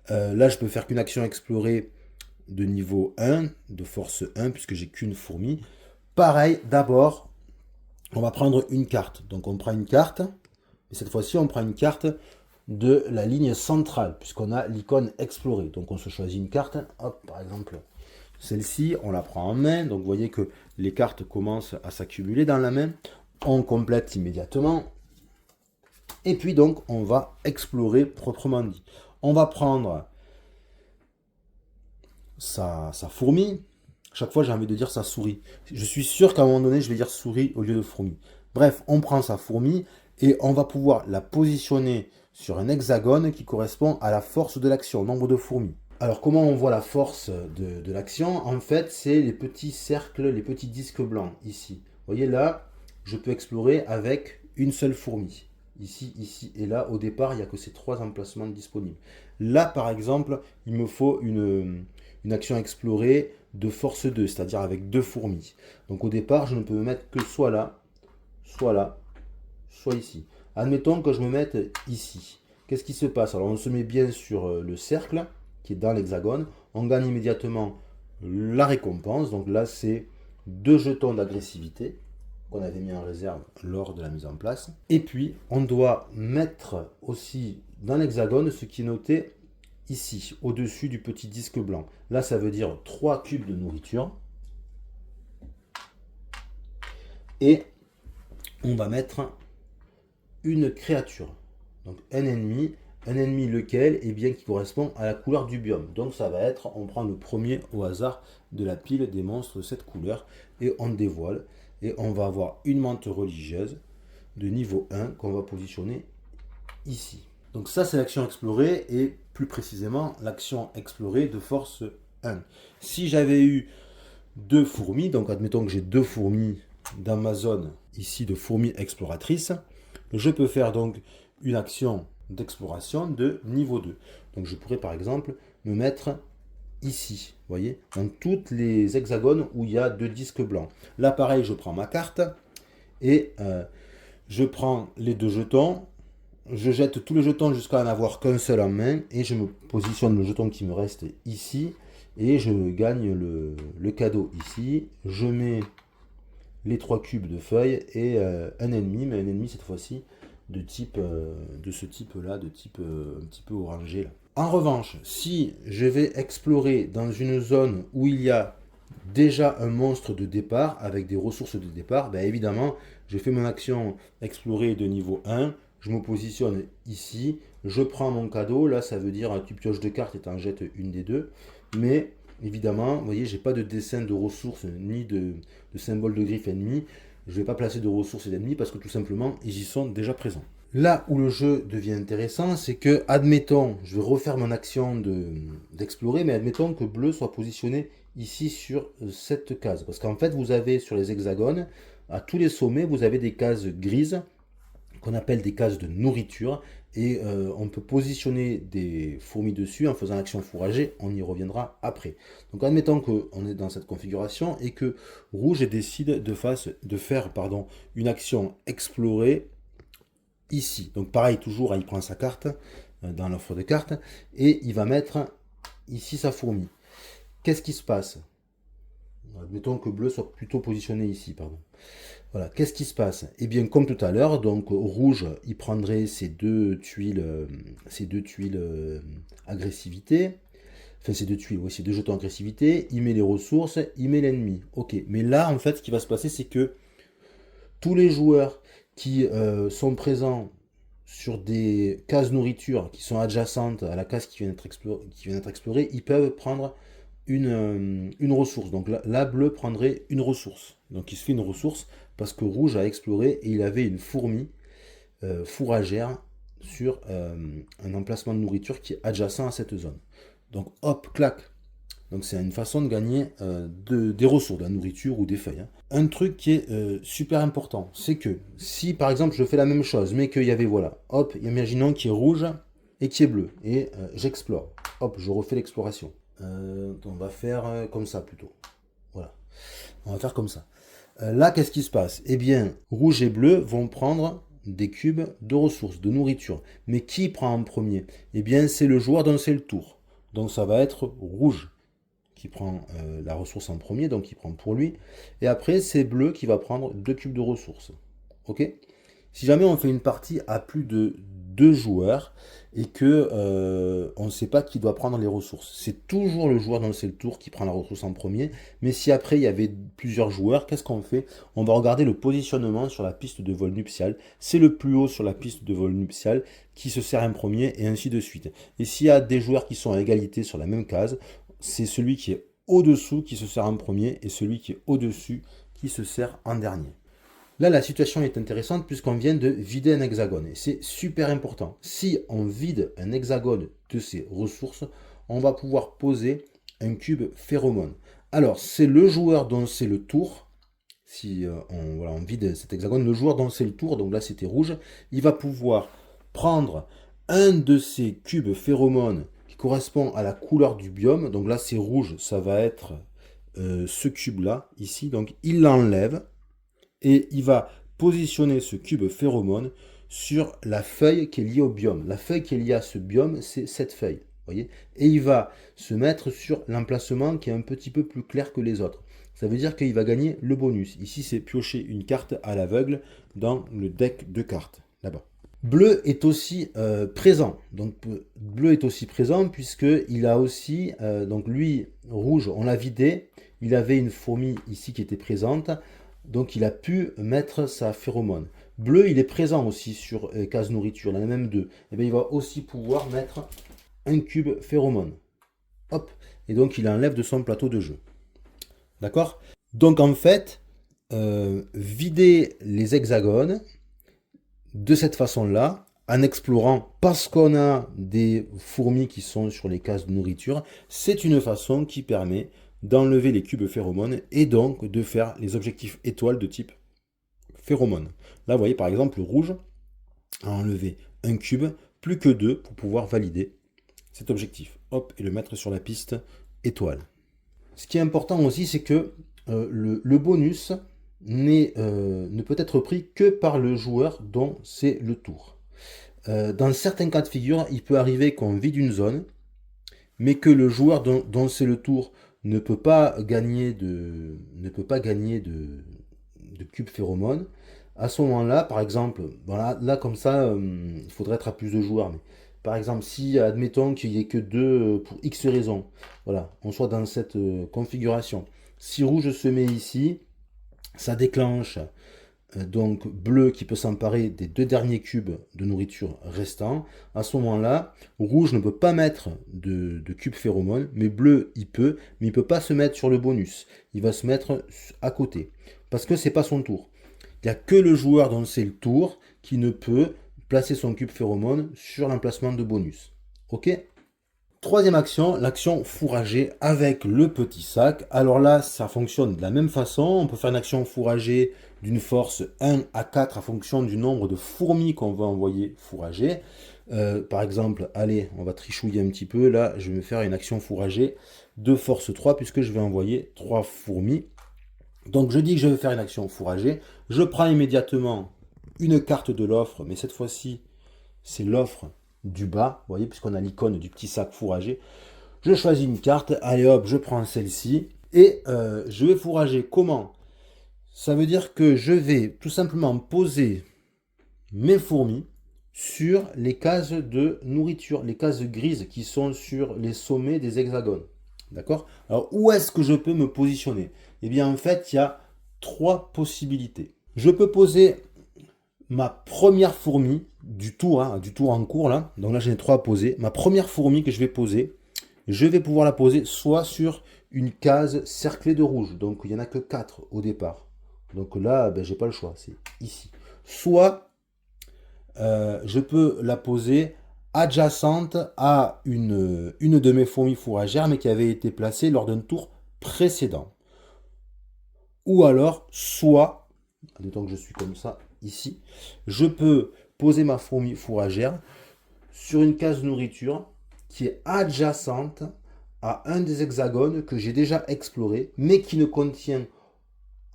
Là je peux faire qu'une action explorer de niveau 1, de force 1, puisque j'ai qu'une fourmi. Pareil, d'abord, on va prendre une carte. Donc on prend une carte, et cette fois-ci on prend une carte de la ligne centrale, puisqu'on a l'icône explorer. Donc on se choisit une carte, hop, par exemple celle-ci, on la prend en main. Donc vous voyez que les cartes commencent à s'accumuler dans la main. On complète immédiatement. Et puis donc on va explorer proprement dit. On va prendre sa fourmi. Chaque fois j'ai envie de dire sa souris. Je suis sûr qu'à un moment donné je vais dire souris au lieu de fourmi. Bref, on prend sa fourmi et on va pouvoir la positionner sur un hexagone qui correspond à la force de l'action, nombre de fourmis. Alors comment on voit la force de l'action? En fait, c'est les petits cercles, les petits disques blancs ici. Vous voyez là, je peux explorer avec une seule fourmi. Ici, ici et là, au départ, il n'y a que ces 3 emplacements disponibles. Là, par exemple, il me faut une action explorée de force 2, c'est-à-dire avec 2 fourmis. Donc au départ, je ne peux me mettre que soit là, soit ici. Admettons que je me mette ici. Qu'est-ce qui se passe? Alors on se met bien sur le cercle qui est dans l'hexagone. On gagne immédiatement la récompense. Donc là c'est 2 jetons d'agressivité qu'on avait mis en réserve lors de la mise en place. Et puis on doit mettre aussi dans l'hexagone ce qui est noté ici, au-dessus du petit disque blanc. Là ça veut dire 3 cubes de nourriture. Et on va mettre une créature, donc un ennemi lequel est bien qui correspond à la couleur du biome. Donc ça va être, on prend le premier au hasard de la pile des monstres de cette couleur et on dévoile et on va avoir une menthe religieuse de niveau 1 qu'on va positionner ici. Donc ça c'est l'action explorée et plus précisément l'action explorée de force 1. Si j'avais eu 2 fourmis, donc admettons que j'ai 2 fourmis dans ma zone ici de fourmis exploratrices, je peux faire donc une action d'exploration de niveau 2. Donc je pourrais par exemple me mettre ici, vous voyez, dans toutes les hexagones où il y a 2 disques blancs. Là pareil, je prends ma carte et je prends les 2 jetons, je jette tous les jetons jusqu'à n'en avoir qu'un seul en main et je me positionne le jeton qui me reste ici et je gagne le cadeau ici. Je mets les 3 cubes de feuilles et un ennemi, mais un ennemi cette fois-ci de ce type-là, de type un petit peu orangé. Là. En revanche, si je vais explorer dans une zone où il y a déjà un monstre de départ, avec des ressources de départ, ben évidemment, je fais mon action explorer de niveau 1, je me positionne ici, je prends mon cadeau, là ça veut dire tu pioches 2 cartes et tu en jettes une des 2, mais évidemment, vous voyez, j'ai pas de dessin de ressources ni de symbole de griffe ennemi. Je ne vais pas placer de ressources d'ennemis parce que tout simplement, ils y sont déjà présents. Là où le jeu devient intéressant, c'est que, admettons, je vais refaire mon action d'explorer, mais admettons que bleu soit positionné ici sur cette case. Parce qu'en fait, vous avez sur les hexagones, à tous les sommets, vous avez des cases grises qu'on appelle des cases de nourriture. et on peut positionner des fourmis dessus en faisant l'action fourrager, on y reviendra après. Donc admettons qu'on est dans cette configuration et que rouge décide de faire une action explorer ici. Donc pareil, toujours, il prend sa carte dans l'offre de cartes et il va mettre ici sa fourmi. Qu'est-ce qui se passe? Admettons que bleu soit plutôt positionné ici, pardon. Voilà, qu'est-ce qui se passe? Eh bien, comme tout à l'heure, donc rouge, il prendrait ces deux tuiles agressivité, enfin ces deux tuiles, oui, ces deux jetons agressivité, il met les ressources, il met l'ennemi. Ok, mais là, en fait, ce qui va se passer, c'est que tous les joueurs qui sont présents sur des cases nourriture qui sont adjacentes à la case qui vient d'être explorée, ils peuvent prendre une ressource. Donc là, bleu prendrait une ressource. Donc il se fait une ressource parce que rouge a exploré et il avait une fourmi fourragère sur un emplacement de nourriture qui est adjacent à cette zone. Donc hop, clac. Donc c'est une façon de gagner des ressources, de la nourriture ou des feuilles. Hein. Un truc qui est super important, c'est que si par exemple je fais la même chose, mais qu'il y avait, voilà, hop, imaginons qu'il y ait rouge et qu'il y ait bleu, et j'explore. Hop, je refais l'exploration. On va faire comme ça plutôt. Voilà. On va faire comme ça. Là, qu'est-ce qui se passe? Eh bien, rouge et bleu vont prendre des cubes de ressources, de nourriture. Mais qui prend en premier? Eh bien, c'est le joueur dont c'est le tour. Donc ça va être rouge qui prend la ressource en premier, donc il prend pour lui. Et après, c'est bleu qui va prendre 2 cubes de ressources. Ok? Si jamais on fait une partie à plus de 2 joueurs et que on ne sait pas qui doit prendre les ressources, c'est toujours le joueur dont c'est le tour qui prend la ressource en premier. Mais si après il y avait plusieurs joueurs, qu'est-ce qu'on fait? On va regarder le positionnement sur la piste de vol nuptial. C'est le plus haut sur la piste de vol nuptial qui se sert en premier et ainsi de suite. Et s'il y a des joueurs qui sont à égalité sur la même case, c'est celui qui est au-dessous qui se sert en premier et celui qui est au-dessus qui se sert en dernier. Là, la situation est intéressante puisqu'on vient de vider un hexagone. Et c'est super important. Si on vide un hexagone de ses ressources, on va pouvoir poser un cube phéromone. Alors, c'est le joueur dont c'est le tour. Si on vide cet hexagone, le joueur dont c'est le tour, donc là c'était rouge, il va pouvoir prendre un de ces cubes phéromones qui correspond à la couleur du biome. Donc là c'est rouge, ça va être ce cube-là, ici. Donc il l'enlève. Et il va positionner ce cube phéromone sur la feuille qui est liée au biome. La feuille qui est liée à ce biome, c'est cette feuille. Voyez, et il va se mettre sur l'emplacement qui est un petit peu plus clair que les autres. Ça veut dire qu'il va gagner le bonus. Ici, c'est piocher une carte à l'aveugle dans le deck de cartes, là-bas. Bleu est aussi présent. Donc bleu est aussi présent puisqu'il a aussi, donc lui, rouge, on l'a vidé. Il avait une fourmi ici qui était présente. Donc il a pu mettre sa phéromone. Bleu, il est présent aussi sur case nourriture, il en a même 2. Et bien il va aussi pouvoir mettre un cube phéromone. Hop. Et donc il enlève de son plateau de jeu. D'accord? Donc en fait, vider les hexagones de cette façon-là, en explorant, parce qu'on a des fourmis qui sont sur les cases de nourriture, c'est une façon qui permet d'enlever les cubes phéromones et donc de faire les objectifs étoiles de type phéromone. Là, vous voyez par exemple, le rouge a enlevé un cube, plus que 2 pour pouvoir valider cet objectif. Hop, et le mettre sur la piste étoile. Ce qui est important aussi, c'est que le bonus ne peut être pris que par le joueur dont c'est le tour. Dans certains cas de figure, il peut arriver qu'on vide une zone, mais que le joueur dont c'est le tour ne peut pas gagner de cube phéromone. À ce moment-là, par exemple, voilà, là comme ça, il faudrait être à plus de joueurs. Mais par exemple, si admettons qu'il n'y ait que 2 pour X raisons, voilà, on soit dans cette configuration. Si rouge se met ici, ça déclenche donc bleu qui peut s'emparer des 2 derniers cubes de nourriture restants. À ce moment-là, rouge ne peut pas mettre de cube phéromone, mais bleu il peut, mais il ne peut pas se mettre sur le bonus. Il va se mettre à côté, parce que c'est pas son tour. Il n'y a que le joueur dont c'est le tour qui ne peut placer son cube phéromone sur l'emplacement de bonus. Ok? Troisième action, l'action fourrager avec le petit sac. Alors là, ça fonctionne de la même façon. On peut faire une action fourrager d'une force 1 à 4 en fonction du nombre de fourmis qu'on va envoyer fourrager. Par exemple, allez, on va trichouiller un petit peu. Là, je vais me faire une action fourragée de force 3 puisque je vais envoyer 3 fourmis. Donc je dis que je vais faire une action fourragée. Je prends immédiatement une carte de l'offre, mais cette fois-ci, c'est l'offre du bas, vous voyez, puisqu'on a l'icône du petit sac fourragé. Je choisis une carte, allez hop, je prends celle-ci, et je vais fourrager comment? Ça veut dire que je vais tout simplement poser mes fourmis sur les cases de nourriture, les cases grises qui sont sur les sommets des hexagones. D'accord? Alors, où est-ce que je peux me positionner? Eh bien, en fait, il y a 3 possibilités. Je peux poser ma première fourmi du tour en cours, là. Donc là, j'en ai 3 à poser. Ma première fourmi que je vais poser, je vais pouvoir la poser soit sur une case cerclée de rouge. Donc, il n'y en a que 4 au départ. Donc là, ben, j'ai pas le choix, c'est ici. Soit je peux la poser adjacente à une de mes fourmis fourragères, mais qui avait été placée lors d'un tour précédent. Ou alors, soit, admettons que je suis comme ça, ici, je peux poser ma fourmi fourragère sur une case nourriture qui est adjacente à un des hexagones que j'ai déjà exploré, mais qui ne contient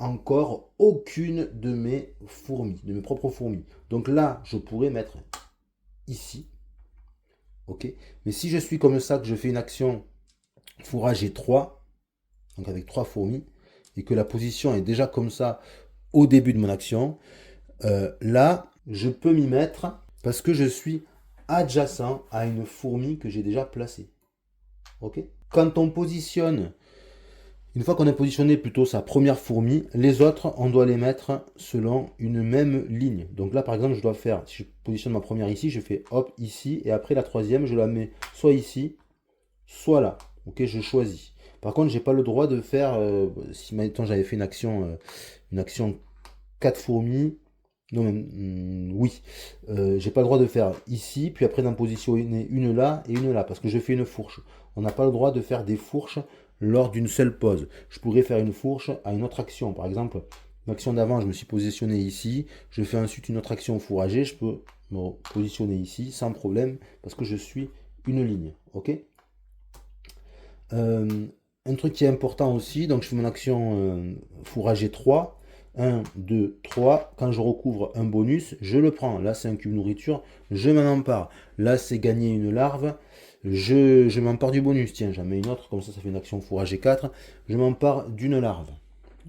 encore aucune de mes fourmis, de mes propres fourmis. Donc là, je pourrais mettre ici. Ok. Mais si je suis comme ça, que je fais une action fourrager 3, donc avec 3 fourmis, et que la position est déjà comme ça au début de mon action, là, je peux m'y mettre parce que je suis adjacent à une fourmi que j'ai déjà placée. Ok. Quand on positionne, une fois qu'on a positionné plutôt sa première fourmi, les autres, on doit les mettre selon une même ligne. Donc là, par exemple, je dois faire, si je positionne ma première ici, je fais hop ici, et après la troisième, je la mets soit ici, soit là. Ok, je choisis. Par contre, j'ai pas le droit de faire, si maintenant j'avais fait une action 4 fourmis, non, oui, j'ai pas le droit de faire ici, puis après d'en positionner une là et une là, parce que je fais une fourche. On n'a pas le droit de faire des fourches lors d'une seule pause. Je pourrais faire une fourche à une autre action. Par exemple, l'action d'avant, je me suis positionné ici, je fais ensuite une autre action fourragée, je peux me positionner ici sans problème, parce que je suis une ligne. Ok. Un truc qui est important aussi, donc je fais mon action fourrager 3. 1, 2, 3. Quand je recouvre un bonus, je le prends. Là, c'est un cube nourriture, je m'en empare. Là, c'est gagner une larve. Je m'empare du bonus. Tiens, j'en mets une autre, comme ça fait une action fourrager 4. Je m'empare d'une larve.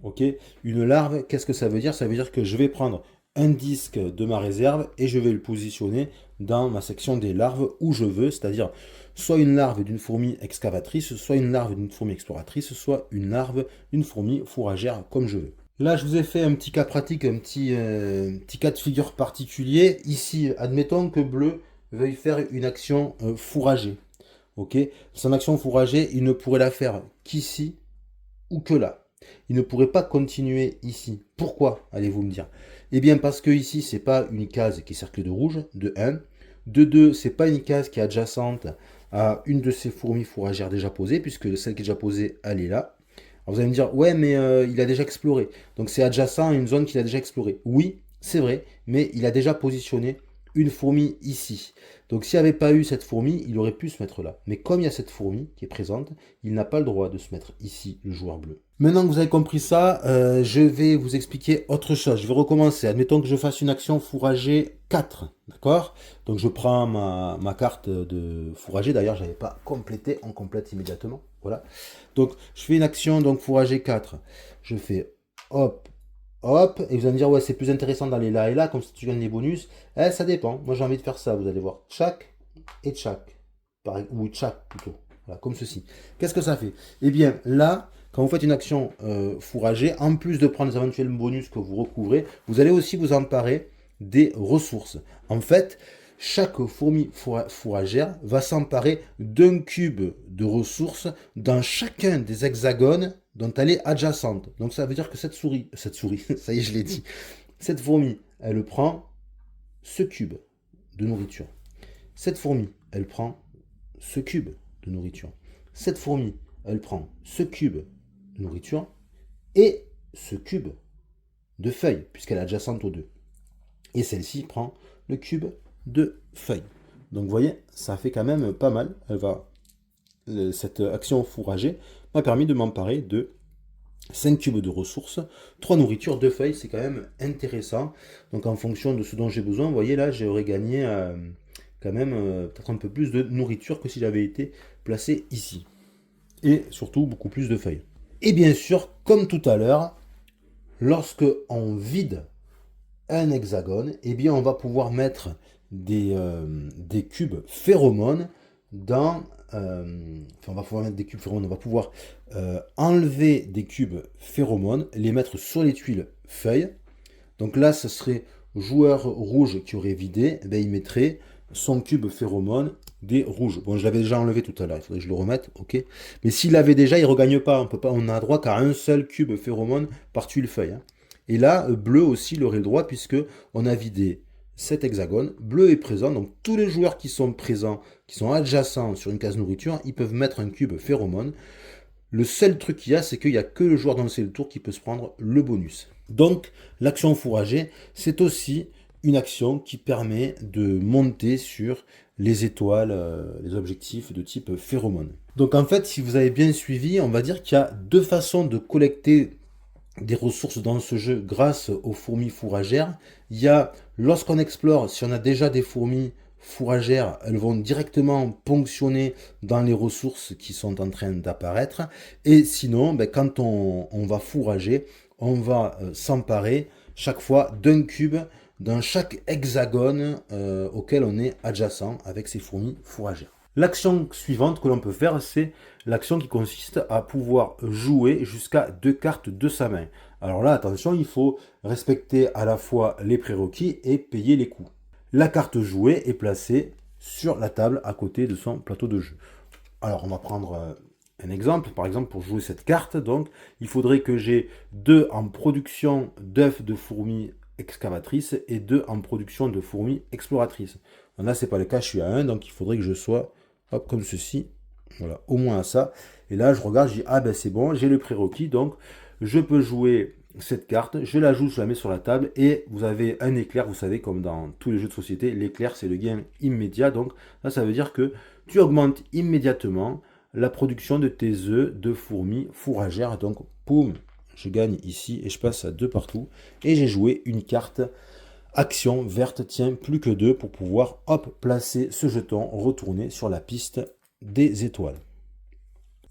Ok. Une larve, qu'est-ce que ça veut dire? Ça veut dire que je vais prendre un disque de ma réserve et je vais le positionner dans ma section des larves où je veux, c'est-à-dire soit une larve d'une fourmi excavatrice, soit une larve d'une fourmi exploratrice, soit une larve d'une fourmi fourragère, comme je veux. Là, je vous ai fait un petit cas pratique, un petit cas de figure particulier. Ici, admettons que bleu veuille faire une action fourragée. Ok. Son action fourragée, il ne pourrait la faire qu'ici ou que là. Il ne pourrait pas continuer ici. Pourquoi, allez-vous me dire? Eh bien, parce que ici, c'est pas une case qui est cerclée de rouge, de 1. De 2, c'est pas une case qui est adjacente à une de ces fourmis fourragères déjà posées, puisque celle qui est déjà posée, elle est là. Alors vous allez me dire, ouais, mais il a déjà exploré. Donc c'est adjacent à une zone qu'il a déjà explorée. Oui, c'est vrai, mais il a déjà positionné une fourmi ici. Donc s'il n'y avait pas eu cette fourmi, il aurait pu se mettre là. Mais comme il y a cette fourmi qui est présente, il n'a pas le droit de se mettre ici, le joueur bleu. Maintenant que vous avez compris ça, je vais vous expliquer autre chose. Je vais recommencer. Admettons que je fasse une action fourragée 4. D'accord? Donc je prends ma carte de fourragée. D'ailleurs, je n'avais pas complété. On complète immédiatement. Voilà. Donc je fais une action donc fourragée 4. Je fais hop, hop. Et vous allez me dire, ouais, c'est plus intéressant d'aller là et là, comme si tu gagnes les bonus. Eh, ça dépend. Moi, j'ai envie de faire ça. Vous allez voir. Tchac et tchac. Ou tchac plutôt. Voilà, comme ceci. Qu'est-ce que ça fait? Eh bien, là, quand vous faites une action fourragée, en plus de prendre les éventuels bonus que vous recouvrez, vous allez aussi vous emparer des ressources. En fait, chaque fourmi fourragère va s'emparer d'un cube de ressources dans chacun des hexagones dont elle est adjacente. Donc ça veut dire que cette souris, ça y est, je l'ai dit, cette fourmi, elle prend ce cube de nourriture. Cette fourmi, elle prend ce cube de nourriture. Cette fourmi, elle prend ce cube de nourriture et ce cube de feuilles, puisqu'elle est adjacente aux deux. Et celle-ci prend le cube de feuilles. Donc vous voyez, ça fait quand même pas mal. Cette action fourragée m'a permis de m'emparer de 5 cubes de ressources, 3 nourritures, 2 feuilles, c'est quand même intéressant. Donc en fonction de ce dont j'ai besoin, vous voyez là, j'aurais gagné quand même peut-être un peu plus de nourriture que si j'avais été placé ici. Et surtout beaucoup plus de feuilles. Et bien sûr, comme tout à l'heure, lorsque on vide un hexagone, eh bien on va pouvoir mettre des cubes phéromones dans... on va pouvoir mettre des cubes phéromones, on va pouvoir enlever des cubes phéromones, les mettre sur les tuiles feuilles. Donc là, ce serait joueur rouge qui aurait vidé, eh bien, il mettrait son cube phéromone des rouges. Bon, je l'avais déjà enlevé tout à l'heure, il faudrait que je le remette, ok. Mais s'il l'avait déjà, il ne regagne pas. On n'a droit qu'à un seul cube phéromone par tuile feuille. Hein. Et là, bleu aussi, il aurait le droit, puisque on a vidé cet hexagone. Bleu est présent, donc tous les joueurs qui sont présents, qui sont adjacents sur une case nourriture, ils peuvent mettre un cube phéromone. Le seul truc qu'il y a, c'est qu'il n'y a que le joueur dans le tour qui peut se prendre le bonus. Donc, l'action fourragée, c'est aussi une action qui permet de monter sur les étoiles, les objectifs de type phéromone. Donc en fait, si vous avez bien suivi, on va dire qu'il y a deux façons de collecter des ressources dans ce jeu grâce aux fourmis fourragères. Il y a, lorsqu'on explore, si on a déjà des fourmis fourragères, elles vont directement ponctionner dans les ressources qui sont en train d'apparaître. Et sinon, quand on va fourrager, on va s'emparer chaque fois d'un cube dans chaque hexagone auquel on est adjacent avec ces fourmis fourragères. L'action suivante que l'on peut faire, c'est l'action qui consiste à pouvoir jouer jusqu'à 2 cartes de sa main. Alors là, attention, il faut respecter à la fois les prérequis et payer les coûts. La carte jouée est placée sur la table à côté de son plateau de jeu. Alors, on va prendre un exemple. Par exemple, pour jouer cette carte, donc, il faudrait que j'ai 2 en production d'œufs de fourmis excavatrices et 2 en production de fourmis exploratrices. Là, ce n'est pas le cas, je suis à 1, donc il faudrait que je sois hop, comme ceci. Voilà, au moins à ça. Et là, je regarde, je dis, ah ben c'est bon, j'ai le prérequis, donc je peux jouer cette carte, je la joue, je la mets sur la table, et vous avez un éclair, vous savez, comme dans tous les jeux de société, l'éclair, c'est le gain immédiat. Donc là, ça veut dire que tu augmentes immédiatement la production de tes œufs de fourmis fourragères. Donc, poum, je gagne ici, et je passe à 2 partout, et j'ai joué une carte action verte, tiens, plus que 2 pour pouvoir, hop, placer ce jeton retourné sur la piste des étoiles.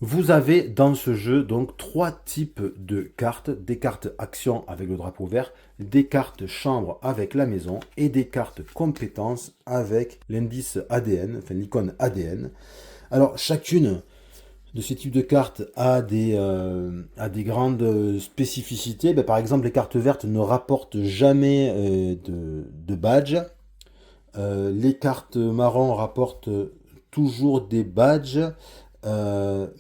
Vous avez dans ce jeu donc 3 types de cartes, des cartes action avec le drapeau vert, des cartes chambre avec la maison et des cartes compétences avec l'indice ADN, enfin l'icône ADN. Alors chacune de ces types de cartes a des grandes spécificités. Par exemple, les cartes vertes ne rapportent jamais de badge. Les cartes marron rapportent toujours des badges.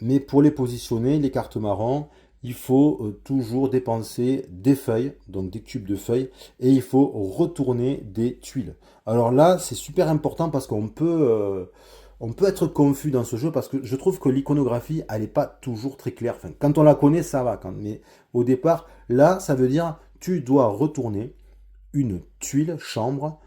Mais pour les positionner, les cartes marron, il faut toujours dépenser des feuilles, donc des cubes de feuilles, et il faut retourner des tuiles. Alors là, c'est super important parce qu'on peut être confus dans ce jeu parce que je trouve que l'iconographie, elle n'est pas toujours très claire. Enfin, quand on la connaît, ça va. Mais au départ, là, ça veut dire tu dois retourner une tuile chambre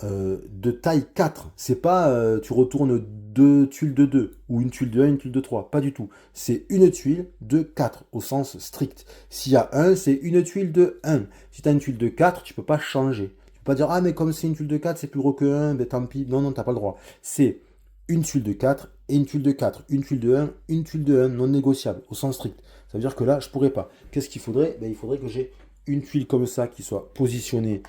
de taille 4. C'est pas tu retournes 2 tuiles de 2 ou une tuile de 1, une tuile de 3. Pas du tout. C'est une tuile de 4 au sens strict. S'il y a 1, c'est une tuile de 1. Si tu as une tuile de 4, tu peux pas changer. Tu peux pas dire ah mais comme c'est une tuile de 4, c'est plus gros que 1, ben tant pis. Non, t'as pas le droit. C'est une tuile de 4 et une tuile de 4. Une tuile de 1, une tuile de 1 non négociable au sens strict. Ça veut dire que là, je pourrais pas. Qu'est-ce qu'il faudrait? Il faudrait que j'ai une tuile comme ça qui soit positionnée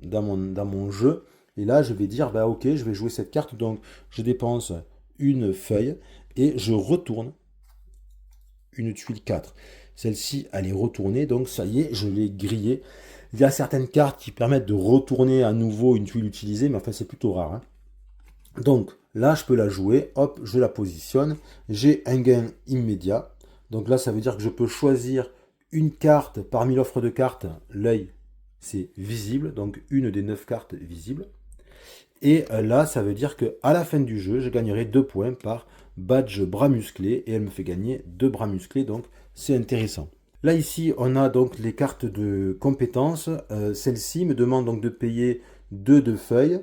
dans mon jeu. Et là, je vais dire, ok, je vais jouer cette carte. Donc, je dépense une feuille et je retourne une tuile 4. Celle-ci, elle est retournée. Donc, ça y est, je l'ai grillée. Il y a certaines cartes qui permettent de retourner à nouveau une tuile utilisée, mais enfin, c'est plutôt rare. Hein. Donc, là, je peux la jouer. Hop, je la positionne. J'ai un gain immédiat. Donc là, ça veut dire que je peux choisir une carte parmi l'offre de cartes. L'œil, c'est visible. Donc, une des 9 cartes visibles. Et là, ça veut dire qu'à la fin du jeu, je gagnerai 2 points par badge bras musclé. Et elle me fait gagner 2 bras musclés. Donc, c'est intéressant. Là, ici, on a donc les cartes de compétences. Celle-ci me demande donc de payer deux feuilles,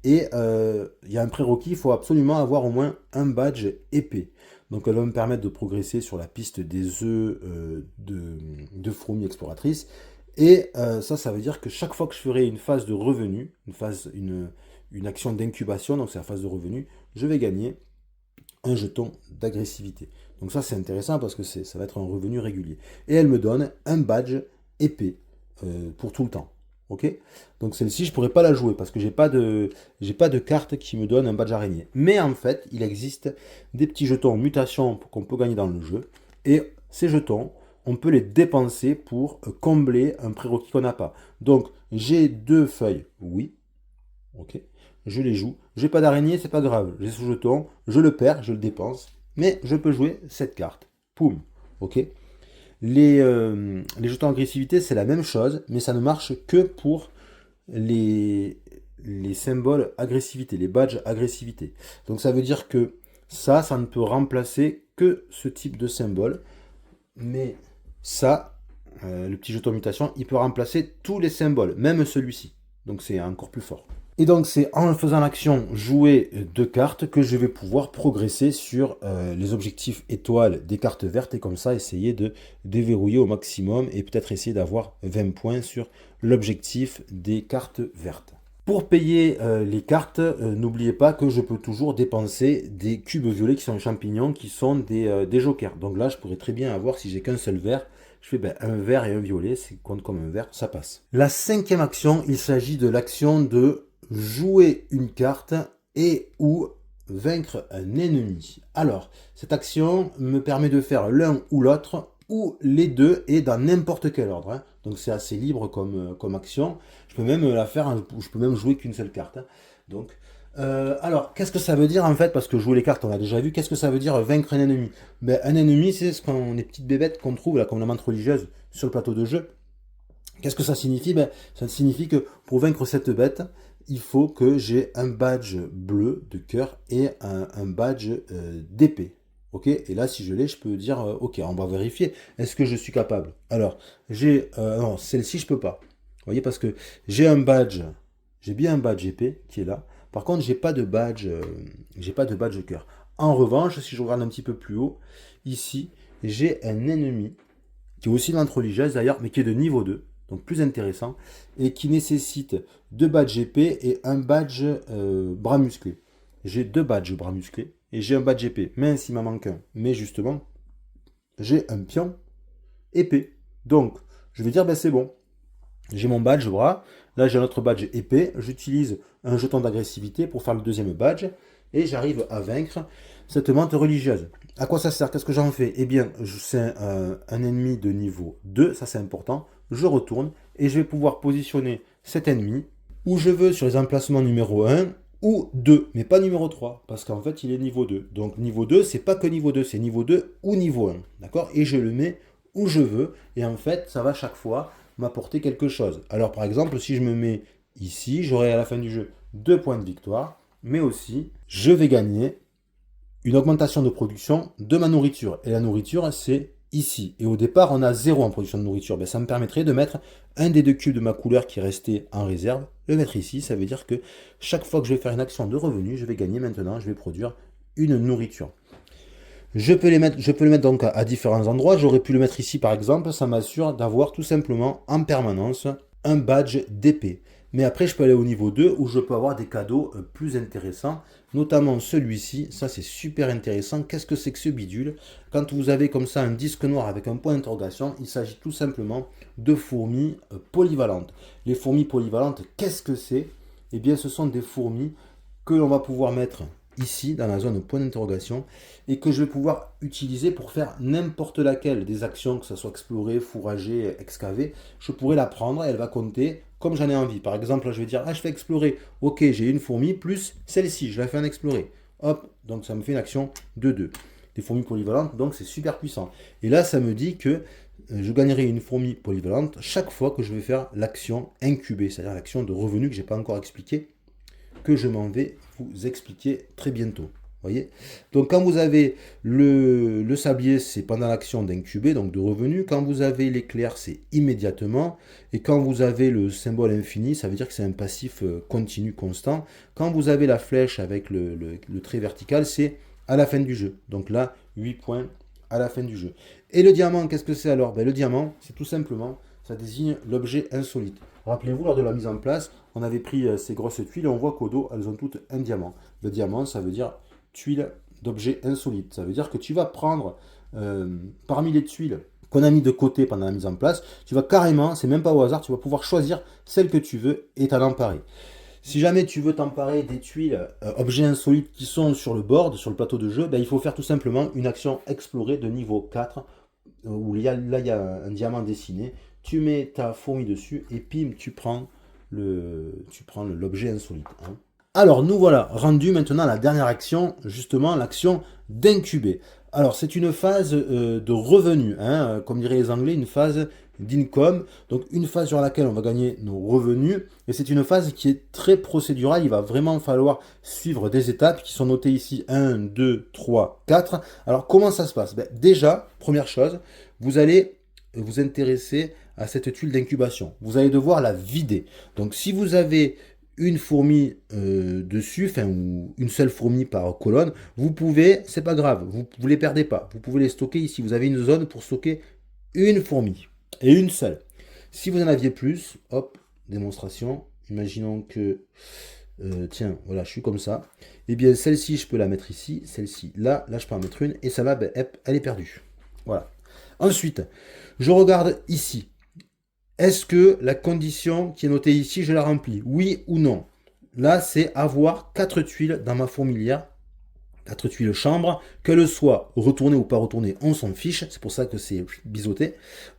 et il y a un prérequis, il faut absolument avoir au moins un badge épais. Donc elle va me permettre de progresser sur la piste des œufs de fourmis exploratrices. Et ça veut dire que chaque fois que je ferai une phase de revenu, une action d'incubation, donc c'est la phase de revenu, je vais gagner un jeton d'agressivité. Donc ça c'est intéressant parce que ça va être un revenu régulier. Et elle me donne un badge épais pour tout le temps. Ok. Donc celle-ci je pourrais pas la jouer parce que j'ai pas de carte qui me donne un badge araignée. Mais en fait il existe des petits jetons mutation qu'on peut gagner dans le jeu. Et ces jetons, on peut les dépenser pour combler un prérequis qu'on n'a pas. Donc j'ai 2 feuilles, oui. Ok. Je les joue. J'ai pas d'araignée, c'est pas grave. J'ai ce jeton, je le perds, je le dépense. Mais je peux jouer cette carte. Poum. Ok. Les jetons agressivité, c'est la même chose, mais ça ne marche que pour les symboles agressivité, les badges agressivité. Donc ça veut dire que ça ne peut remplacer que ce type de symbole. Mais ça, le petit jeton mutation, il peut remplacer tous les symboles, même celui-ci. Donc c'est encore plus fort. Et donc c'est en faisant l'action jouer 2 cartes que je vais pouvoir progresser sur les objectifs étoiles des cartes vertes et comme ça essayer de déverrouiller au maximum et peut-être essayer d'avoir 20 points sur l'objectif des cartes vertes. Pour payer les cartes, n'oubliez pas que je peux toujours dépenser des cubes violets qui sont des champignons, qui sont des jokers. Donc là, je pourrais très bien avoir, si j'ai qu'un seul vert, je fais un vert et un violet, c'est compte comme un vert, ça passe. La 5e action, il s'agit de l'action de jouer une carte et ou vaincre un ennemi. Alors, cette action me permet de faire l'un ou l'autre, ou les deux, et dans n'importe quel ordre. Hein. Donc c'est assez libre comme action. Je peux même la faire, je peux même jouer qu'une seule carte. Hein. Donc, alors, qu'est-ce que ça veut dire en fait? Parce que jouer les cartes, on a déjà vu. Qu'est-ce que ça veut dire vaincre un ennemi? Ben, un ennemi, c'est les petites bébêtes qu'on trouve là, comme la menthe religieuse, sur le plateau de jeu. Qu'est-ce que ça signifie? Ben, ça signifie que pour vaincre cette bête, il faut que j'ai un badge bleu de cœur et un badge d'épée. Ok, et là, si je l'ai, je peux dire, ok, on va vérifier. Est-ce que je suis capable? Alors, non, celle-ci, je peux pas. Vous voyez, parce que j'ai bien un badge épée qui est là. Par contre, j'ai pas de badge cœur. En revanche, si je regarde un petit peu plus haut, ici, j'ai un ennemi qui est aussi l'entre religieuse d'ailleurs, mais qui est de niveau 2, donc plus intéressant, et qui nécessite 2 badges épée et un badge bras musclé. J'ai 2 badges bras musclés et j'ai un badge épée. Mince, il m'en manque un. Mais justement, j'ai un pion épée. Donc, je vais dire, ben c'est bon. J'ai mon badge bras. Là, j'ai un autre badge épée. J'utilise un jeton d'agressivité pour faire le 2e badge. Et j'arrive à vaincre cette menthe religieuse. À quoi ça sert? Qu'est-ce que j'en fais? Eh bien, c'est un ennemi de niveau 2. Ça, c'est important. Je retourne et je vais pouvoir positionner cet ennemi où je veux sur les emplacements numéro 1 ou 2, mais pas numéro 3, parce qu'en fait, il est niveau 2. Donc, niveau 2, c'est pas que niveau 2, c'est niveau 2 ou niveau 1. D'accord? Et je le mets où je veux. Et en fait, ça va chaque fois m'apporter quelque chose. Alors, par exemple, si je me mets ici, j'aurai à la fin du jeu 2 points de victoire, mais aussi, je vais gagner une augmentation de production de ma nourriture. Et la nourriture, c'est ici. Et au départ, on a 0 en production de nourriture. Ben, ça me permettrait de mettre un des 2 cubes de ma couleur qui est resté en réserve, le mettre ici. Ça veut dire que chaque fois que je vais faire une action de revenu, je vais gagner maintenant, je vais produire une nourriture. Je peux le mettre donc à différents endroits. J'aurais pu le mettre ici par exemple. Ça m'assure d'avoir tout simplement en permanence un badge d'épée. Mais après, je peux aller au niveau 2 où je peux avoir des cadeaux plus intéressants, notamment celui-ci. Ça, c'est super intéressant. Qu'est-ce que c'est que ce bidule? Quand vous avez comme ça un disque noir avec un point d'interrogation, il s'agit tout simplement de fourmis polyvalentes. Les fourmis polyvalentes, qu'est-ce que c'est? Eh bien, ce sont des fourmis que l'on va pouvoir mettre ici, dans la zone point d'interrogation, et que je vais pouvoir utiliser pour faire n'importe laquelle des actions, que ce soit explorer, fourrager, excaver. Je pourrais la prendre et elle va compter comme j'en ai envie. Par exemple, là, je vais dire, je fais explorer. Ok, j'ai une fourmi plus celle-ci, je la fais en explorer. Hop, donc ça me fait une action de 2. Des fourmis polyvalentes, donc c'est super puissant. Et là, ça me dit que je gagnerai une fourmi polyvalente chaque fois que je vais faire l'action incubée, c'est-à-dire l'action de revenu que je n'ai pas encore expliqué, que je m'en vais vous expliquer très bientôt. Voyez? Donc quand vous avez le sablier, c'est pendant l'action d'incuber, donc de revenu. Quand vous avez l'éclair, c'est immédiatement. Et quand vous avez le symbole infini, ça veut dire que c'est un passif continu, constant. Quand vous avez la flèche avec le trait vertical, c'est à la fin du jeu. Donc là, 8 points à la fin du jeu. Et le diamant, qu'est-ce que c'est alors? Ben, le diamant, c'est tout simplement, ça désigne l'objet insolite. Rappelez-vous, lors de la mise en place, on avait pris ces grosses tuiles et on voit qu'au dos, elles ont toutes un diamant. Le diamant, ça veut dire tuiles d'objets insolites. Ça veut dire que tu vas prendre parmi les tuiles qu'on a mis de côté pendant la mise en place, tu vas carrément, c'est même pas au hasard, tu vas pouvoir choisir celle que tu veux et t'en emparer. Si jamais tu veux t'emparer des tuiles, objets insolites qui sont sur le board, sur le plateau de jeu, ben, il faut faire tout simplement une action explorer de niveau 4, où là il y a un diamant dessiné, tu mets ta fourmi dessus et pim, tu prends l'objet insolite. Hein. Alors nous voilà rendus maintenant à la dernière action, justement l'action d'incuber. Alors c'est une phase de revenu, hein, comme diraient les Anglais, une phase d'income, donc une phase sur laquelle on va gagner nos revenus, et c'est une phase qui est très procédurale, il va vraiment falloir suivre des étapes qui sont notées ici, 1, 2, 3, 4. Alors comment ça se passe? Ben, déjà, première chose, vous allez vous intéresser à cette tuile d'incubation. Vous allez devoir la vider. Donc si vous avez une fourmi dessus, enfin, ou une seule fourmi par colonne, vous pouvez, c'est pas grave, vous ne les perdez pas. Vous pouvez les stocker ici. Vous avez une zone pour stocker une fourmi. Et une seule. Si vous en aviez plus, hop, démonstration. Imaginons que, tiens, voilà, je suis comme ça. Eh bien, celle-ci, je peux la mettre ici. Celle-ci, là, je peux en mettre une. Et celle-là, ben, elle est perdue. Voilà. Ensuite, je regarde ici. Est-ce que la condition qui est notée ici, je la remplis? Oui ou non? Là, c'est avoir 4 tuiles dans ma fourmilière. 4 tuiles chambre, qu'elles soient retournées ou pas retournées, on s'en fiche. C'est pour ça que c'est biseauté.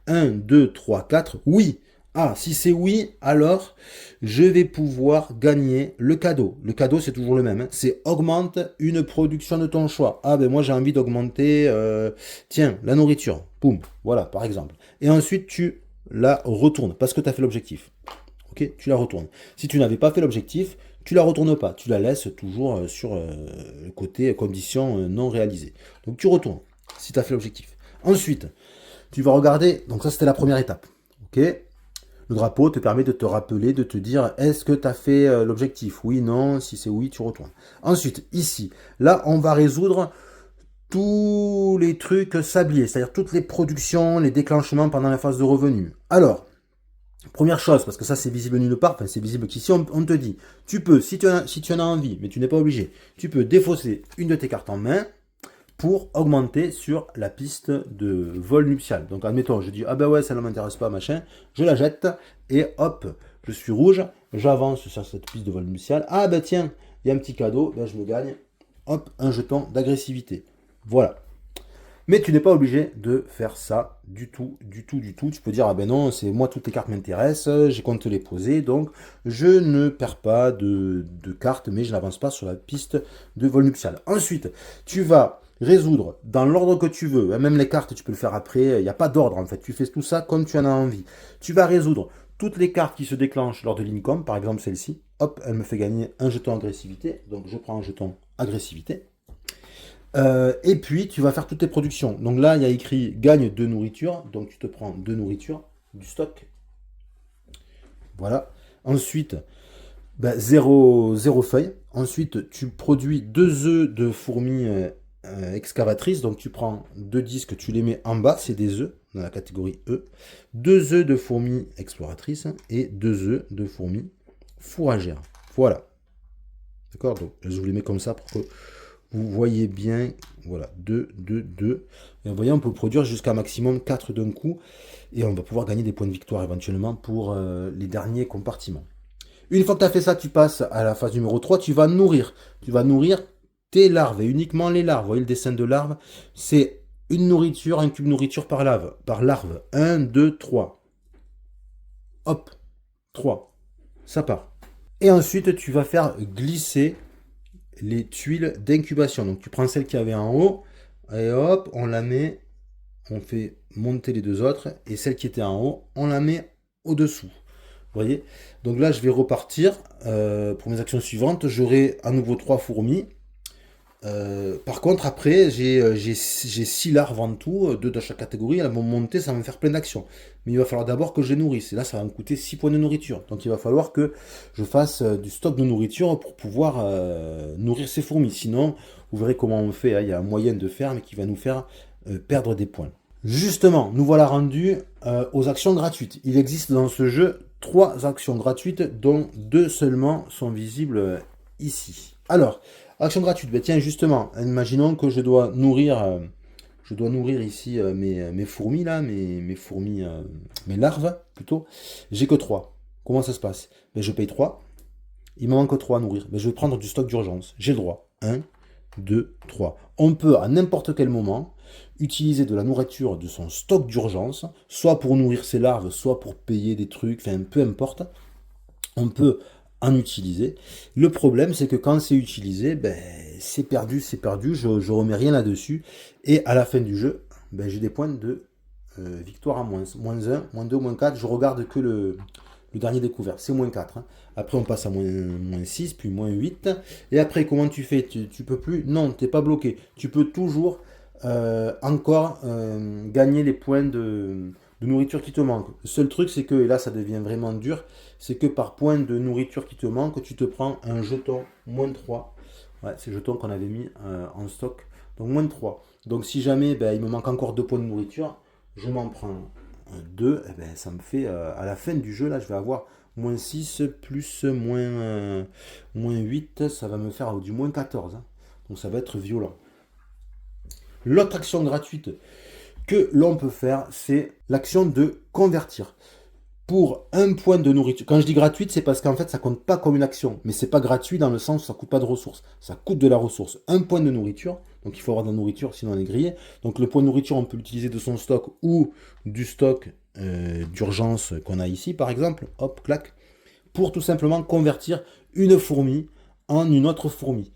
1, 2, 3, 4. Oui. Ah, si c'est oui, alors je vais pouvoir gagner le cadeau. Le cadeau, c'est toujours le même. Hein. C'est augmente une production de ton choix. Ah, ben moi, j'ai envie d'augmenter, tiens, la nourriture. Boum. Voilà, par exemple. Et ensuite, tu la retournes parce que tu as fait l'objectif. Ok, tu la retournes. Si tu n'avais pas fait l'objectif, tu la retournes pas. Tu la laisses toujours sur le côté condition non réalisée. Donc tu retournes si tu as fait l'objectif. Ensuite, tu vas regarder. Donc ça, c'était la première étape. Ok. Le drapeau te permet de te rappeler, de te dire est-ce que tu as fait l'objectif? Oui, non. Si c'est oui, tu retournes. Ensuite, ici, là, on va résoudre tous les trucs sabliers, c'est-à-dire toutes les productions, les déclenchements pendant la phase de revenu. Alors, première chose, parce que ça c'est visible nulle part, enfin c'est visible qu'ici, on te dit, tu peux, si tu en as envie, mais tu n'es pas obligé, tu peux défausser une de tes cartes en main pour augmenter sur la piste de vol nuptial. Donc admettons, je dis, ah ben ouais, ça ne m'intéresse pas, machin, je la jette, et hop, je suis rouge, j'avance sur cette piste de vol nuptial, ah ben tiens, il y a un petit cadeau, ben je me gagne, hop, un jeton d'agressivité. Voilà. Mais tu n'es pas obligé de faire ça du tout, du tout, du tout. Tu peux dire, ah ben non, c'est moi, toutes les cartes m'intéressent, j'ai compte les poser, donc je ne perds pas de cartes, mais je n'avance pas sur la piste de vol nuptial. Ensuite, tu vas résoudre dans l'ordre que tu veux, même les cartes, tu peux le faire après, il n'y a pas d'ordre en fait, tu fais tout ça comme tu en as envie. Tu vas résoudre toutes les cartes qui se déclenchent lors de l'income, par exemple celle-ci, hop, elle me fait gagner un jeton agressivité, donc je prends un jeton agressivité. Et puis, tu vas faire toutes tes productions. Donc là, il y a écrit gagne de nourriture. Donc, tu te prends de nourriture, du stock. Voilà. Ensuite, ben, 0 feuille. Ensuite, tu produis 2 œufs de fourmis excavatrices. Donc, tu prends 2 disques, tu les mets en bas. C'est des œufs dans la catégorie E. 2 œufs de fourmis exploratrices et 2 œufs de fourmis fourragères. Voilà. D'accord? Donc, je vous les mets comme ça pour que vous voyez bien, voilà, 2, 2, 2. Et vous voyez, on peut produire jusqu'à maximum 4 d'un coup. Et on va pouvoir gagner des points de victoire éventuellement pour les derniers compartiments. Une fois que tu as fait ça, tu passes à la phase numéro 3. Tu vas nourrir. Tu vas nourrir tes larves et uniquement les larves. Vous voyez le dessin de larve? C'est une nourriture, un cube nourriture par larve. Par larve. 1, 2, 3. Hop. 3. Ça part. Et ensuite, tu vas faire glisser les tuiles d'incubation. Donc tu prends celle qui avait en haut et hop, on la met, on fait monter les deux autres et celle qui était en haut, on la met au-dessous. Vous voyez? Donc là, je vais repartir pour mes actions suivantes. J'aurai à nouveau 3 fourmis. Par contre, après, j'ai 6 larves en tout, 2 de chaque catégorie. Elles vont monter, ça va me faire plein d'actions. Mais il va falloir d'abord que je les nourrisse. Et là, ça va me coûter 6 points de nourriture. Donc il va falloir que je fasse du stock de nourriture pour pouvoir nourrir ces fourmis. Sinon, vous verrez comment on fait, hein. Il y a un moyen de faire, mais qui va nous faire perdre des points. Justement, nous voilà rendus aux actions gratuites. Il existe dans ce jeu 3 actions gratuites, dont 2 seulement sont visibles ici. Alors, action gratuite, ben tiens, justement, imaginons que je dois nourrir ici mes fourmis, là, mes fourmis, mes larves, plutôt. J'ai que 3. Comment ça se passe? Ben, je paye 3. Il me manque 3 à nourrir. Ben, je vais prendre du stock d'urgence. J'ai le droit. 1, 2, 3. On peut, à n'importe quel moment, utiliser de la nourriture de son stock d'urgence, soit pour nourrir ses larves, soit pour payer des trucs, enfin, peu importe. On peut en utiliser. Le problème, c'est que quand c'est utilisé, ben, c'est perdu, je ne remets rien là-dessus. Et à la fin du jeu, ben, j'ai des points de victoire à moins. Moins 1, moins 2, moins 4. Je regarde que le dernier découvert, c'est moins 4. Hein. Après, on passe à moins 6, puis moins 8. Et après, comment tu fais? Tu peux plus? Non, tu n'es pas bloqué. Tu peux toujours encore gagner les points de nourriture qui te manque. Le seul truc, c'est que, et là ça devient vraiment dur, c'est que par point de nourriture qui te manque, tu te prends un jeton moins 3. Ouais, c'est le jeton qu'on avait mis en stock. Donc moins 3. Donc si jamais ben, il me manque encore 2 points de nourriture, je m'en prends 2. Et ben, ça me fait, à la fin du jeu, là, je vais avoir moins 6 plus moins 8. Ça va me faire du moins 14. Hein. Donc ça va être violent. L'autre action gratuite que l'on peut faire, c'est l'action de convertir. Pour un point de nourriture, quand je dis gratuite, c'est parce qu'en fait, ça compte pas comme une action, mais c'est pas gratuit dans le sens où ça coûte pas de ressources. Ça coûte de la ressource. Un point de nourriture, donc il faut avoir de la nourriture, sinon on est grillé. Donc le point de nourriture, on peut l'utiliser de son stock ou du stock d'urgence qu'on a ici, par exemple. Hop, clac. Pour tout simplement convertir une fourmi en une autre fourmi.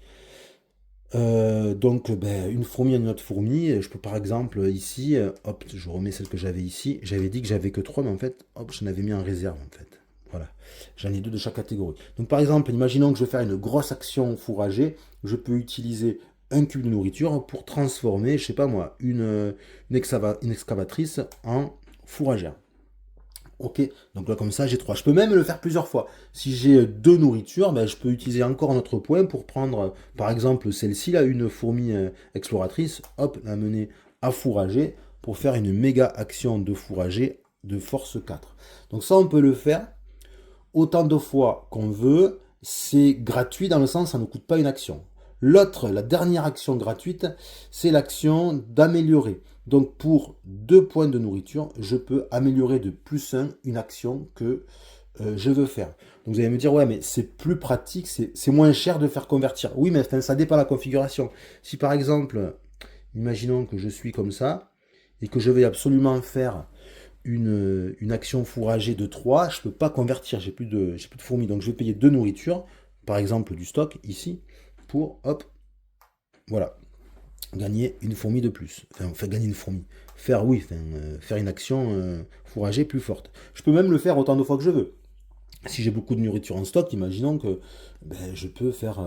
Donc, ben, une fourmi en une autre fourmi. Je peux par exemple ici, hop, je remets celle que j'avais ici. J'avais dit que j'avais que 3, mais en fait, hop, j'en avais mis en réserve en fait. Voilà. J'en ai 2 de chaque catégorie. Donc par exemple, imaginons que je veux faire une grosse action fourragée. Je peux utiliser un cube de nourriture pour transformer, je sais pas moi, une excavatrice en fourragère. Ok, donc là comme ça j'ai 3. Je peux même le faire plusieurs fois. Si j'ai 2 nourritures, ben, je peux utiliser encore un autre point pour prendre, par exemple celle-ci, là, une fourmi exploratrice, hop, la mener à fourrager pour faire une méga action de fourrager de force 4. Donc ça on peut le faire autant de fois qu'on veut. C'est gratuit dans le sens ça ne coûte pas une action. L'autre, la dernière action gratuite, c'est l'action d'améliorer. Donc pour 2 points de nourriture, je peux améliorer de plus 1 une action que je veux faire. Donc vous allez me dire, ouais, mais c'est plus pratique, c'est moins cher de faire convertir. Oui, mais enfin, ça dépend de la configuration. Si par exemple, imaginons que je suis comme ça, et que je vais absolument faire une action fourragée de 3, je ne peux pas convertir, j'ai plus de fourmis. Donc je vais payer 2 nourritures, par exemple du stock, ici, pour, hop, voilà, gagner une fourmi de plus. Enfin gagner une fourmi. Faire, oui, faire une action fourragée plus forte. Je peux même le faire autant de fois que je veux. Si j'ai beaucoup de nourriture en stock, imaginons que ben, je peux faire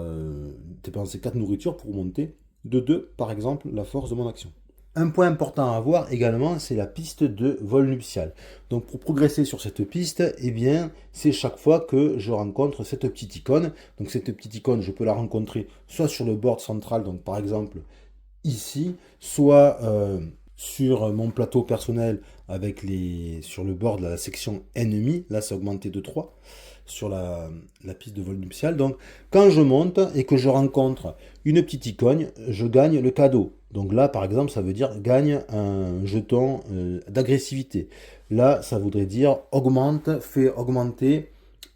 dépenser 4 nourritures pour monter de 2, par exemple, la force de mon action. Un point important à voir également, c'est la piste de vol nuptial. Donc pour progresser sur cette piste, eh bien, c'est chaque fois que je rencontre cette petite icône. Donc cette petite icône, je peux la rencontrer soit sur le board central, donc par exemple ici, soit sur mon plateau personnel avec sur le bord de la section ennemi. Là, c'est augmenté de 3 sur la piste de vol nuptial. Donc quand je monte et que je rencontre une petite icône, je gagne le cadeau. Donc là, par exemple, ça veut dire gagne un jeton d'agressivité. Là, ça voudrait dire fait augmenter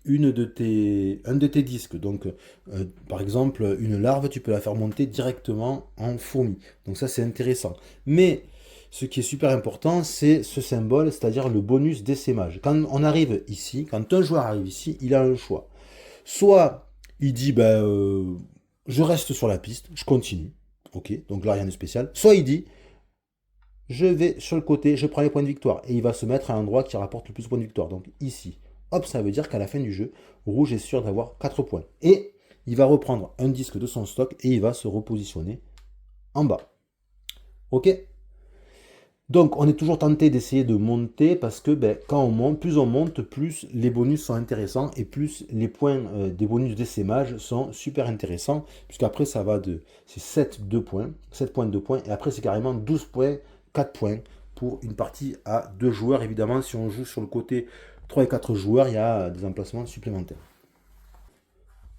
un de tes disques. Donc, par exemple, une larve, tu peux la faire monter directement en fourmi. Donc ça, c'est intéressant. Mais ce qui est super important, c'est ce symbole, c'est-à-dire le bonus d'essaimage. Quand on arrive ici, quand un joueur arrive ici, il a un choix. Soit il dit, ben, je reste sur la piste, je continue. Ok, donc là, rien de spécial. Soit il dit, je vais sur le côté, je prends les points de victoire. Et il va se mettre à un endroit qui rapporte le plus de points de victoire. Donc ici, hop, ça veut dire qu'à la fin du jeu, rouge est sûr d'avoir 4 points. Et il va reprendre un disque de son stock et il va se repositionner en bas. Ok? Donc, on est toujours tenté d'essayer de monter parce que quand on monte, plus les bonus sont intéressants et plus les points des bonus d'essaimage sont super intéressants. Puisqu'après, ça va c'est 7 points, 7 points, 2 points. Et après, c'est carrément 12 points, 4 points pour une partie à 2 joueurs. Évidemment, si on joue sur le côté 3 et 4 joueurs, il y a des emplacements supplémentaires.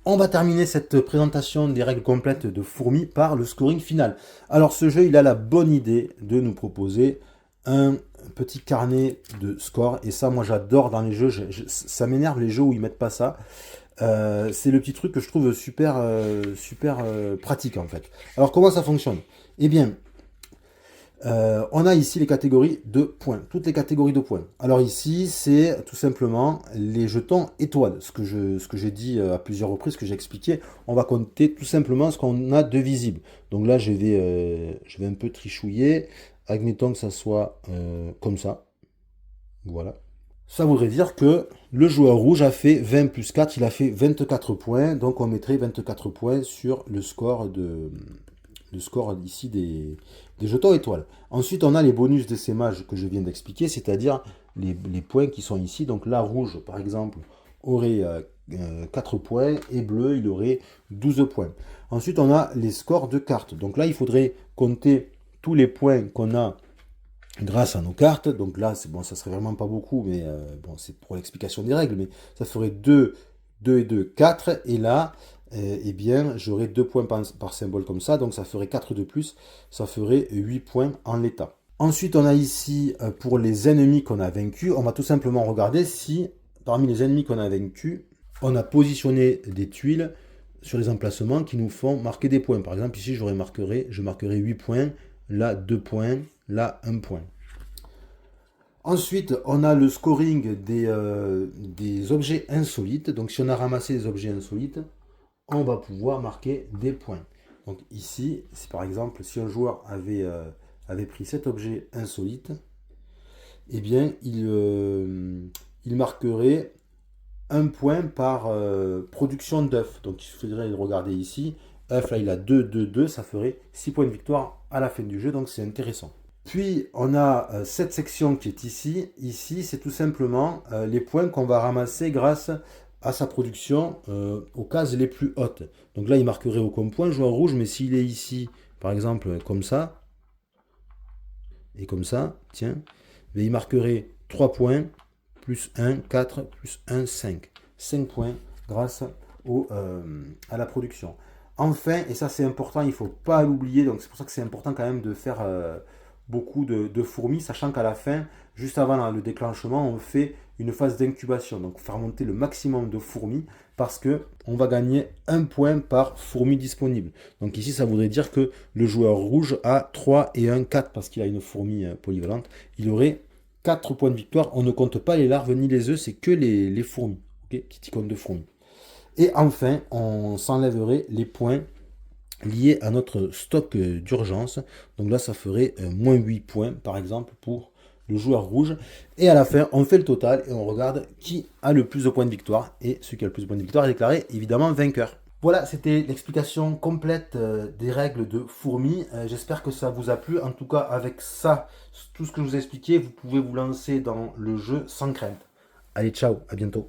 On va terminer cette présentation des règles complètes de Fourmi par le scoring final. Alors ce jeu, il a la bonne idée de nous proposer un petit carnet de score. Et ça, moi j'adore dans les jeux. Ça m'énerve les jeux où ils mettent pas ça. C'est le petit truc que je trouve super pratique en fait. Alors comment ça fonctionne? Eh bien, on a ici les catégories de points, toutes les catégories de points. Alors ici, c'est tout simplement les jetons étoiles, ce que j'ai dit à plusieurs reprises, ce que j'ai expliqué. On va compter tout simplement ce qu'on a de visible. Donc là, je vais un peu trichouiller. Admettons que ça soit comme ça. Voilà. Ça voudrait dire que le joueur rouge a fait 20 plus 4, il a fait 24 points. Donc on mettrait 24 points sur le score ici des jetons étoiles. Ensuite, on a les bonus d'essaimage que je viens d'expliquer, c'est-à-dire les points qui sont ici. Donc là, rouge, par exemple, aurait 4 points et bleu, il aurait 12 points. Ensuite, on a les scores de cartes. Donc là, il faudrait compter tous les points qu'on a grâce à nos cartes. Donc là, c'est bon, ça serait vraiment pas beaucoup, mais bon, c'est pour l'explication des règles, mais ça ferait 2, 2 et 2, 4. Et là, eh bien, j'aurais 2 points par symbole comme ça, donc ça ferait 4 de plus, ça ferait 8 points en l'état. Ensuite, on a ici, pour les ennemis qu'on a vaincus, on va tout simplement regarder si, parmi les ennemis qu'on a vaincus, on a positionné des tuiles sur les emplacements qui nous font marquer des points. Par exemple, ici, je marquerai 8 points, là 2 points, là 1 point. Ensuite, on a le scoring des objets insolites. Donc, si on a ramassé des objets insolites, on va pouvoir marquer des points. Donc ici, si par exemple, si un joueur avait pris cet objet insolite, eh bien, il marquerait 1 point par production d'œufs. Donc il suffirait de regarder ici. œuf, là, il a 2, 2, 2, ça ferait 6 points de victoire à la fin du jeu, donc c'est intéressant. Puis, on a cette section qui est ici. Ici, c'est tout simplement les points qu'on va ramasser grâce à sa production aux cases les plus hautes. Donc là, il marquerait aucun point, joueur rouge, mais s'il est ici, par exemple, comme ça, et comme ça, tiens, il marquerait 3 points, plus 1, 4, plus 1, 5. 5 points grâce à la production. Enfin, et ça c'est important, il ne faut pas l'oublier, donc c'est pour ça que c'est important quand même de faire beaucoup de fourmis, sachant qu'à la fin, juste avant le déclenchement, on fait une phase d'incubation, donc faire monter le maximum de fourmis, parce que on va gagner 1 point par fourmi disponible. Donc ici, ça voudrait dire que le joueur rouge a 3 et 1, 4, parce qu'il a une fourmi polyvalente, il aurait 4 points de victoire. On ne compte pas les larves ni les œufs, c'est que les fourmis, okay, petit icône de fourmis. Et enfin, on s'enlèverait les points liés à notre stock d'urgence. Donc là, ça ferait moins 8 points, par exemple, pour le joueur rouge. Et à la fin, on fait le total et on regarde qui a le plus de points de victoire. Et celui qui a le plus de points de victoire est déclaré évidemment vainqueur. Voilà, c'était l'explication complète des règles de Fourmi. J'espère que ça vous a plu. En tout cas, avec ça, tout ce que je vous ai expliqué, vous pouvez vous lancer dans le jeu sans crainte. Allez, ciao, à bientôt.